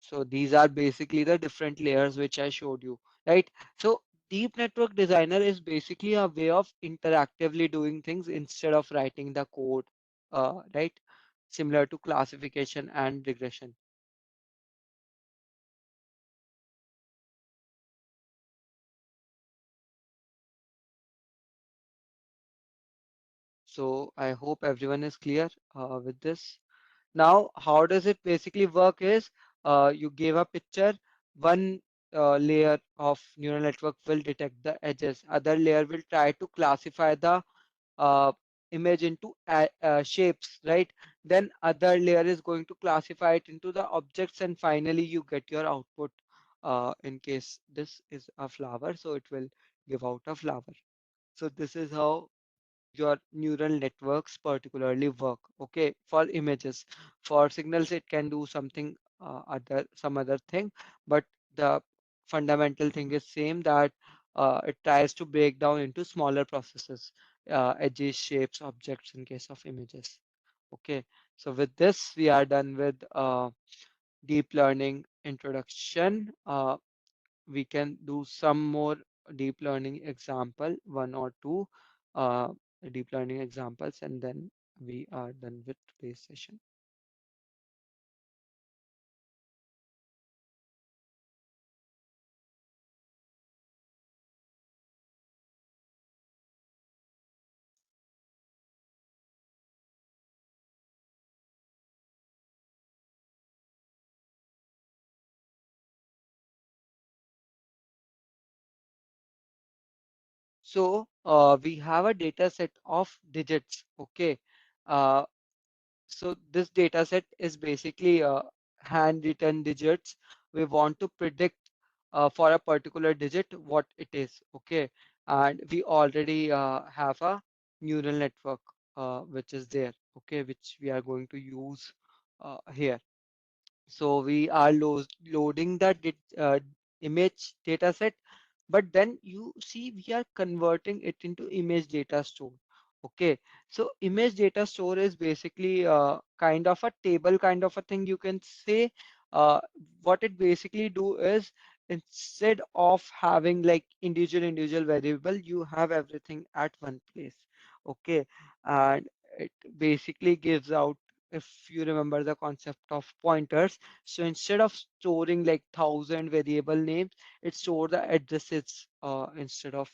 So these are basically the different layers which I showed you, right? So Deep Network Designer is basically a way of interactively doing things instead of writing the code, right? Similar to classification and regression. So I hope everyone is clear with this. Now, how does it basically work is you gave a picture, one layer of neural network will detect the edges, other layer will try to classify the uh, image into shapes, right? Then other layer is going to classify it into the objects, and finally you get your output. In case this is a flower, so it will give out a flower. So this is how your neural networks particularly work. Okay, for images, for signals it can do something some other thing, but the fundamental thing is same, that it tries to break down into smaller processes, edges, shapes, objects in case of images. Okay, so with this we are done with deep learning introduction. We can do some more deep learning example, one or two uh, deep learning examples, and then we are done with today's session. So we have a data set of digits. Okay, uh, so this data set is basically handwritten digits. We want to predict for a particular digit what it is. Okay, and we already have a neural network which is there. Okay, which we are going to use here. So we are loading the image data set, but then you see we are converting it into image data store. Okay, so image data store is basically kind of a table kind of a thing, you can say. uh, what it basically do is, instead of having like individual variable, you have everything at one place. Okay, and it basically gives out, if you remember the concept of pointers, so instead of storing like 1,000 variable names, it store the addresses instead of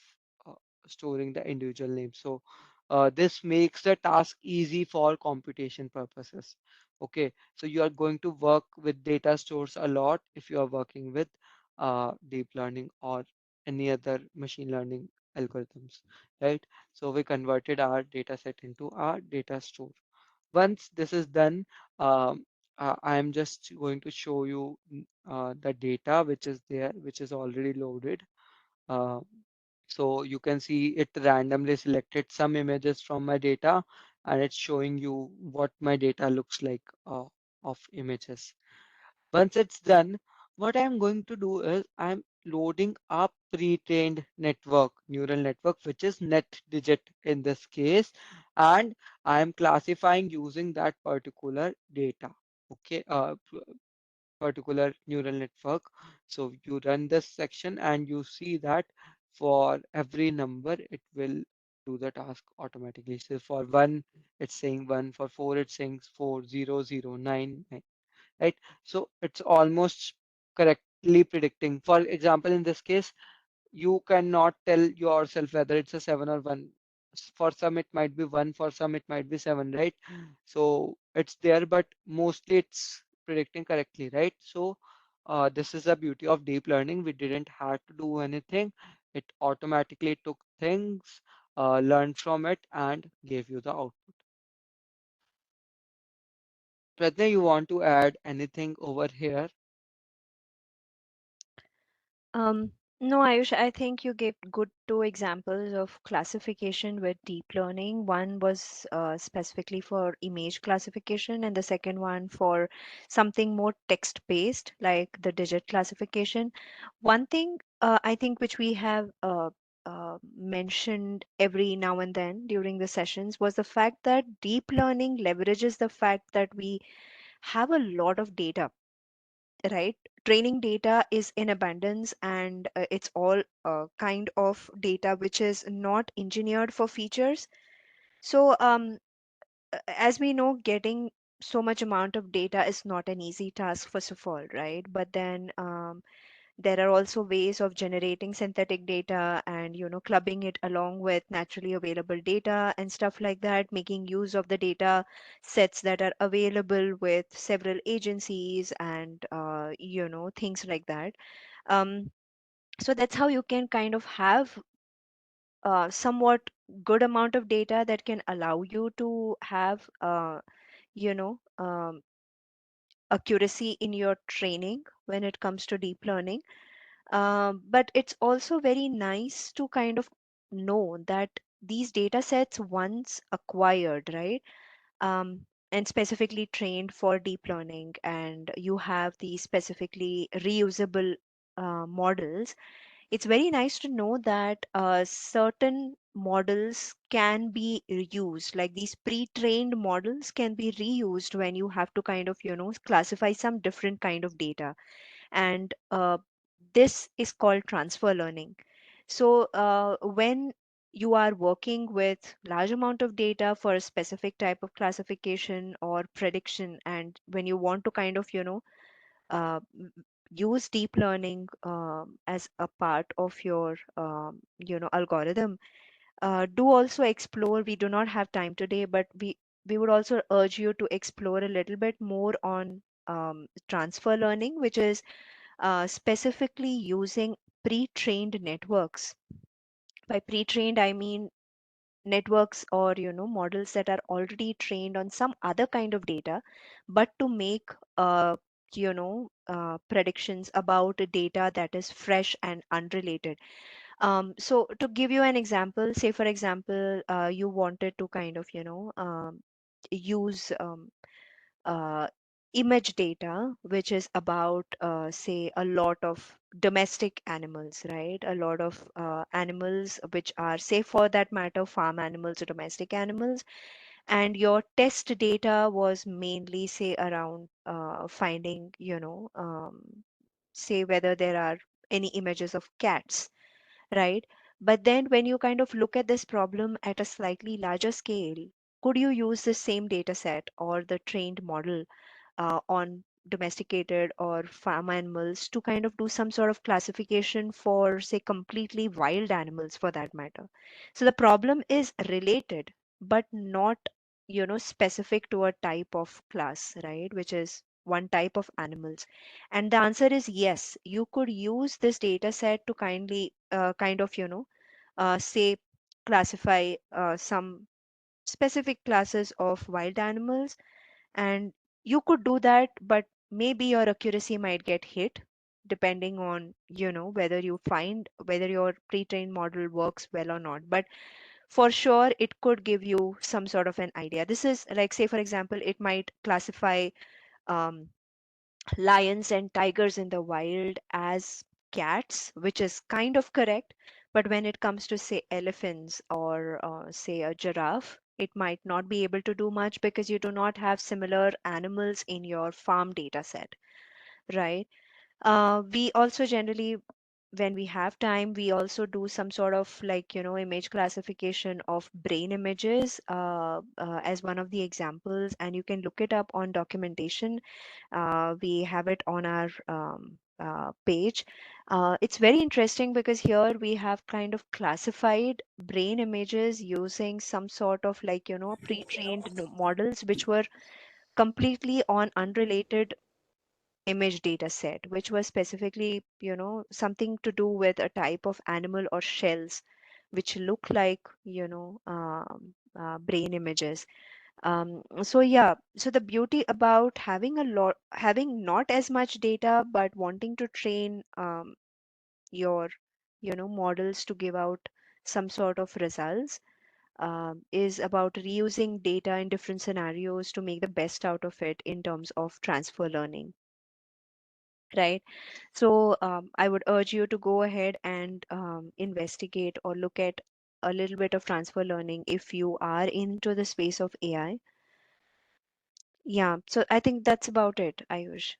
uh, storing the individual names. So This makes the task easy for computation purposes. Okay, so you are going to work with data stores a lot if you are working with deep learning or any other machine learning algorithms, right? So we converted our data set into our data store. Once this is done, I am just going to show you the data which is there, which is already loaded. Uh, so you can see it randomly selected some images from my data, and it's showing you what my data looks like of images. Once it's done, what I'm going to do is I'm loading a pre-trained network, neural network, which is net digit in this case, and I'm classifying using that particular data. Okay, particular neural network. So you run this section and you see that for every number it will do the task automatically. So for 1 it's saying 1, for 4 it's saying 40099, right? So it's almost correctly predicting. For example, in this case, you cannot tell yourself whether it's a 7 or 1. For some it might be 1, for some it might be 7, right? So it's there, but mostly it's predicting correctly, right? So this is the beauty of deep learning. We didn't have to do anything. It automatically took things, learned from it, and gave you the output. Pradnya, you want to add anything over here? Um, no, Ayush, I think you gave good two examples of classification with deep learning. One was specifically for image classification, and the second one for something more text-based, like the digit classification. One thing I think which we have mentioned every now and then during the sessions was the fact that deep learning leverages the fact that we have a lot of data, right? Training data is in abundance, and it's all kind of data which is not engineered for features. So, as we know, getting so much amount of data is not an easy task, first of all, right? But then there are also ways of generating synthetic data and, clubbing it along with naturally available data and stuff like that, making use of the data sets that are available with several agencies and, things like that. Um, so that's how you can kind of have somewhat good amount of data that can allow you to have, you know, um, accuracy in your training when it comes to deep learning. But it's also very nice to kind of know that these data sets once acquired, right? Um, and specifically trained for deep learning, and you have these specifically reusable models. It's very nice to know that certain models can be reused, like these pre-trained models can be reused when you have to kind of, classify some different kind of data. And this is called transfer learning. So when you are working with large amount of data for a specific type of classification or prediction, and when you want to kind of, use deep learning as a part of your algorithm, do also explore. We do not have time today, but we would also urge you to explore a little bit more on transfer learning, which is specifically using pre-trained networks. By pre-trained, I mean networks or models that are already trained on some other kind of data, but to make predictions about data that is fresh and unrelated. So to give you an example, say for example, you wanted to kind of use uh, image data, which is about, say, a lot of domestic animals, right? A lot of animals which are, say, for that matter, farm animals or domestic animals. And your test data was mainly, say, around finding, say, whether there are any images of cats, right? But then when you kind of look at this problem at a slightly larger scale, could you use the same data set or the trained model on domesticated or farm animals to kind of do some sort of classification for, say, completely wild animals for that matter? So the problem is related. but not, specific to a type of class, right? Which is one type of animals. And the answer is yes, you could use this data set to kind of, say, classify some specific classes of wild animals, and you could do that, but maybe your accuracy might get hit depending on, whether you find whether your pre-trained model works well or not. But for sure it could give you some sort of an idea. This is like, say for example, it might classify um, lions and tigers in the wild as cats, which is kind of correct. But when it comes to, say, elephants or say a giraffe, it might not be able to do much because you do not have similar animals in your farm data set, right? We also generally, when we have time, we also do some sort of like, image classification of brain images as one of the examples, and you can look it up on documentation. We have it on our page. It's very interesting because here we have kind of classified brain images using some sort of like, pre-trained models which were completely on unrelated image data set, which was specifically, something to do with a type of animal or shells, which look like, brain images. So yeah, so the beauty about having not as much data, but wanting to train your, models to give out some sort of results, is about reusing data in different scenarios to make the best out of it in terms of transfer learning, right? So I would urge you to go ahead and investigate or look at a little bit of transfer learning if you are into the space of AI. Yeah, so I think that's about it, Ayush.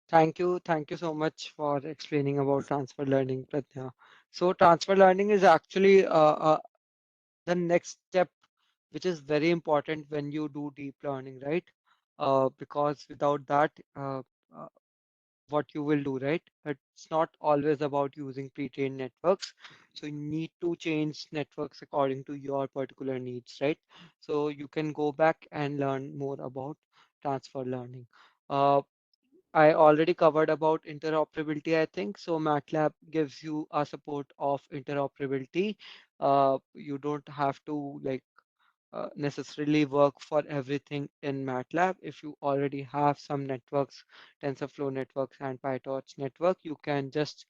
Thank you so much for explaining about transfer learning, Pratya. So transfer learning is actually the next step, which is very important when you do deep learning, right? Because without that, uh, what you will do, right? It's not always about using pre-trained networks. So you need to change networks according to your particular needs, right? So you can go back and learn more about transfer learning. Uh, I already covered about interoperability, I think. So MATLAB gives you a support of interoperability. You don't have to like necessarily work for everything in MATLAB. If you already have some networks, TensorFlow networks and PyTorch network, you can just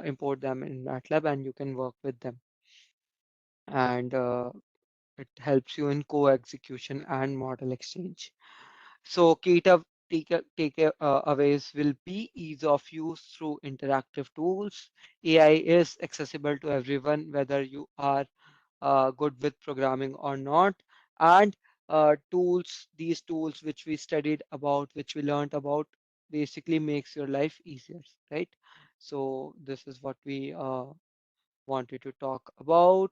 import them in MATLAB and you can work with them. And it helps you in co-execution and model exchange. So takeaways will be ease of use through interactive tools. AI is accessible to everyone, whether you are good with programming or not. And these tools which we studied about, which we learned about, basically makes your life easier, right? So this is what we wanted to talk about.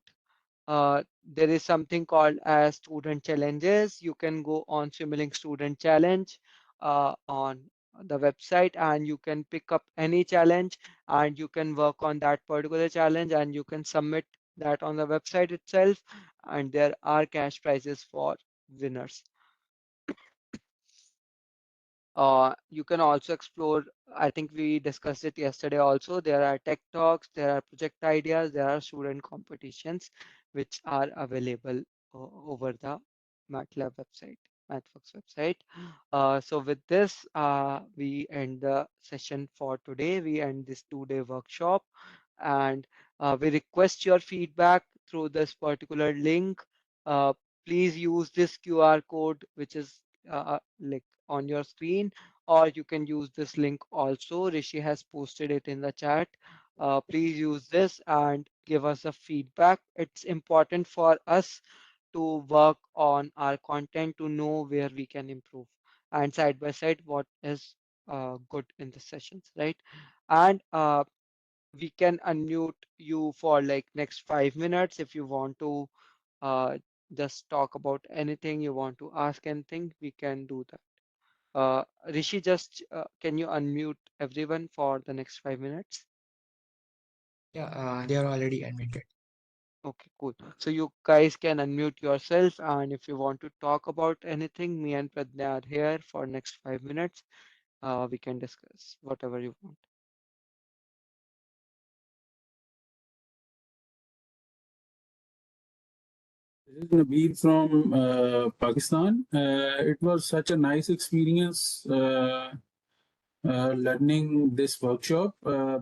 There is something called as student challenges. You can go on Simulink Student Challenge on the website and you can pick up any challenge and you can work on that particular challenge and you can submit that on the website itself, and there are cash prizes for winners. You can also explore, I think we discussed it yesterday also, there are tech talks, there are project ideas, there are student competitions which are available over the MATLAB website, MathWorks website. So with this, we end the session for today. We end this 2-day workshop and we request your feedback through this particular link. Uh, Please use this QR code, which is like on your screen, or you can use this link also. Rishi has posted it in the chat. Please use this and give us a feedback. It's important for us to work on our content to know where we can improve and side by side what is good in the sessions, right? And we can unmute you for like next 5 minutes if you want to uh, just talk about anything, you want to ask anything, we can do that. Rishi, just can you unmute everyone for the next 5 minutes? Yeah, they are already admitted. Okay, cool. So you guys can unmute yourself, and if you want to talk about anything, me and Pradnya are here for next 5 minutes. We can discuss whatever you want. This is Nabil from Pakistan. It was such a nice experience learning this workshop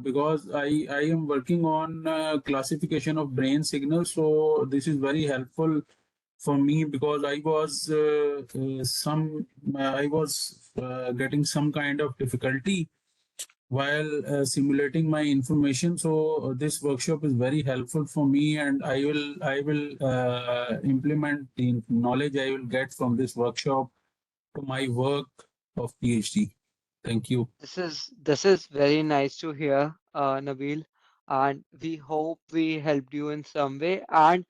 because I am working on classification of brain signals. So this is very helpful for me because I was getting some kind of difficulty while simulating my information. So this workshop is very helpful for me, and I will implement the knowledge I will get from this workshop to my work of PhD. Thank you. This is very nice to hear, Nabil, and we hope we helped you in some way. And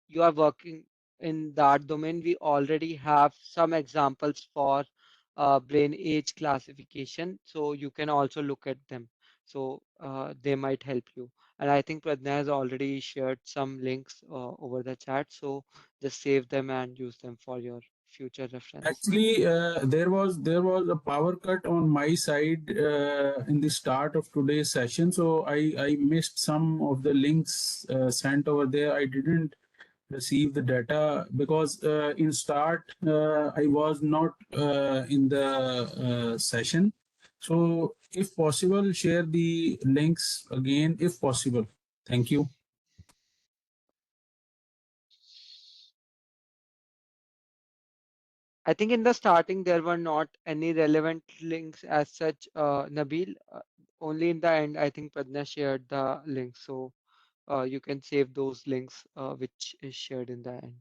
you are working in that domain. We already have some examples for brain age classification, so you can also look at them. So they might help you. And I think Pradnya has already shared some links over the chat, so just save them and use them for your future reference. Actually, there was a power cut on my side in the start of today's session, so I missed some of the links sent over there. I didn't receive the data because in start I was not in the session. So if possible, share the links again if possible. Thank you. I think in the starting there were not any relevant links as such, Nabil. Only in the end, I think Pradnya shared the links, so you can save those links which is shared in the end.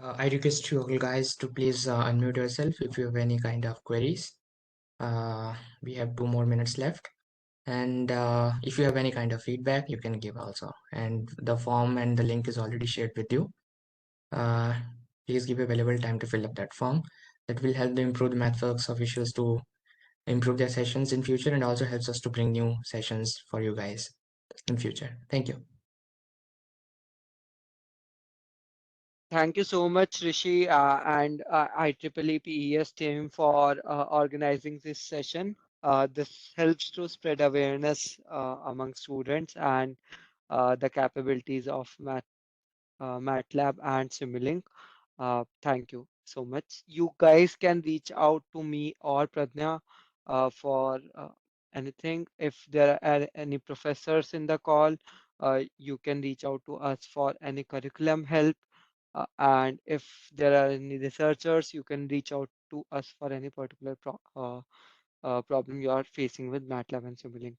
I request you all guys to please unmute yourself if you have any kind of queries. We have 2 more minutes left. And if you have any kind of feedback, you can give also. And the form and the link is already shared with you. Uh, Please give available time to fill up that form. That will help to improve the MathWorks officials to improve their sessions in future, and also helps us to bring new sessions for you guys in future. Thank you. Thank you so much, Rishi, and IEEE PES team for organizing this session. This helps to spread awareness among students and the capabilities of MATLAB and Simulink. Thank you so much. You guys can reach out to me or Pradnya for anything. If there are any professors in the call, you can reach out to us for any curriculum help. And if there are any researchers, you can reach out to us for any particular problem you are facing with MATLAB and Simulink.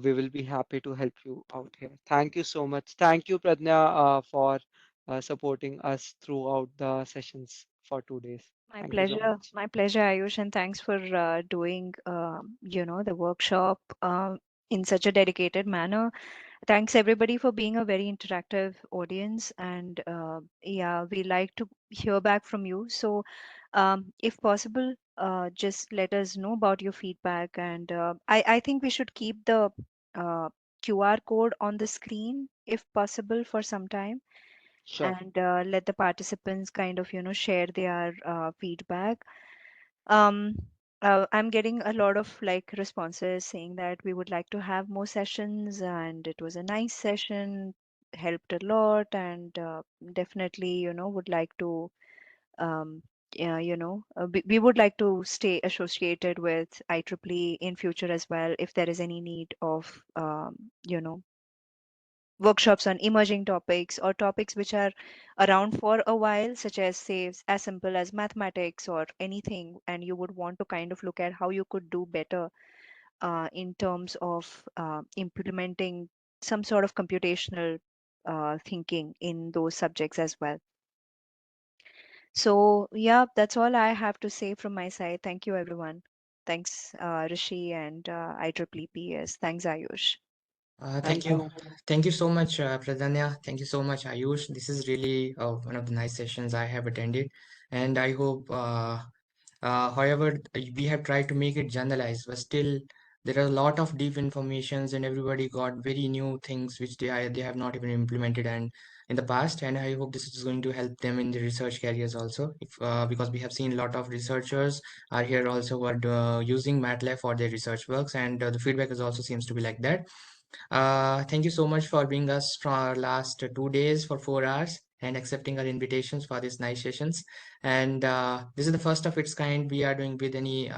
We will be happy to help you out here. Thank you so much. Thank you, Pradnya, for supporting us throughout the sessions for 2 days. Thank you so much. My pleasure, Ayush, and thanks for doing, the workshop in such a dedicated manner. Thanks everybody for being a very interactive audience, and yeah, we like to hear back from you. So, if possible, just let us know about your feedback, and I think we should keep the uh, QR code on the screen if possible for some time, Sure. and let the participants kind of share their feedback. um I'm getting a lot of like responses saying that we would like to have more sessions, and it was a nice session, helped a lot, and definitely would like to um yeah, we would like to stay associated with IEEE in future as well if there is any need of workshops on emerging topics or topics which are around for a while, such as, say, as simple as mathematics or anything, and you would want to kind of look at how you could do better in terms of implementing some sort of computational thinking in those subjects as well. So, yeah, that's all I have to say from my side. Thank you, everyone. Thanks, Rishi and IEEE. Thanks, Ayush. Thank Thank you. you. Thank you so much, Pradanya. Thank you so much, Ayush. This is really one of the nice sessions I have attended. And I hope, however, we have tried to make it generalized, but still there are a lot of deep informations and everybody got very new things which they have not even implemented and in the past. And I hope this is going to help them in the research careers also. If because we have seen a lot of researchers are here also who are using MATLAB for their research works, and the feedback is also seems to be like that. Thank you so much for being us for our last 2 days for 4 hours and accepting our invitations for these nice sessions. And this is the first of its kind we are doing with any,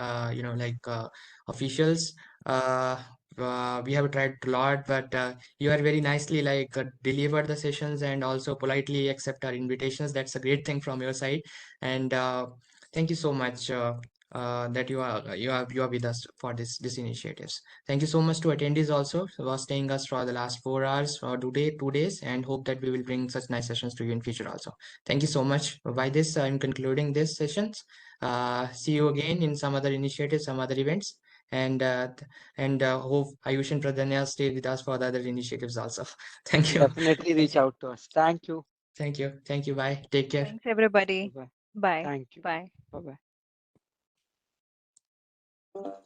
officials. Uh, we have tried a lot, but you are very nicely deliver the sessions and also politely accept our invitations. That's a great thing from your side. And thank you so much that you are with us for this initiatives. Thank you so much to attendees also for staying us for the last 4 hours for today, 2 days, and hope that we will bring such nice sessions to you in future also. Thank you so much. By this, I'm concluding this sessions. See you again in some other initiatives, some other events, and hope Ayush and Pradanya stay with us for the other initiatives also. Thank you. Definitely Thank reach you. out to us. Thank you. Thank you. Thank you. Bye. Take care. Thanks, everybody. Bye bye. Bye. Thank you. Bye. Bye bye.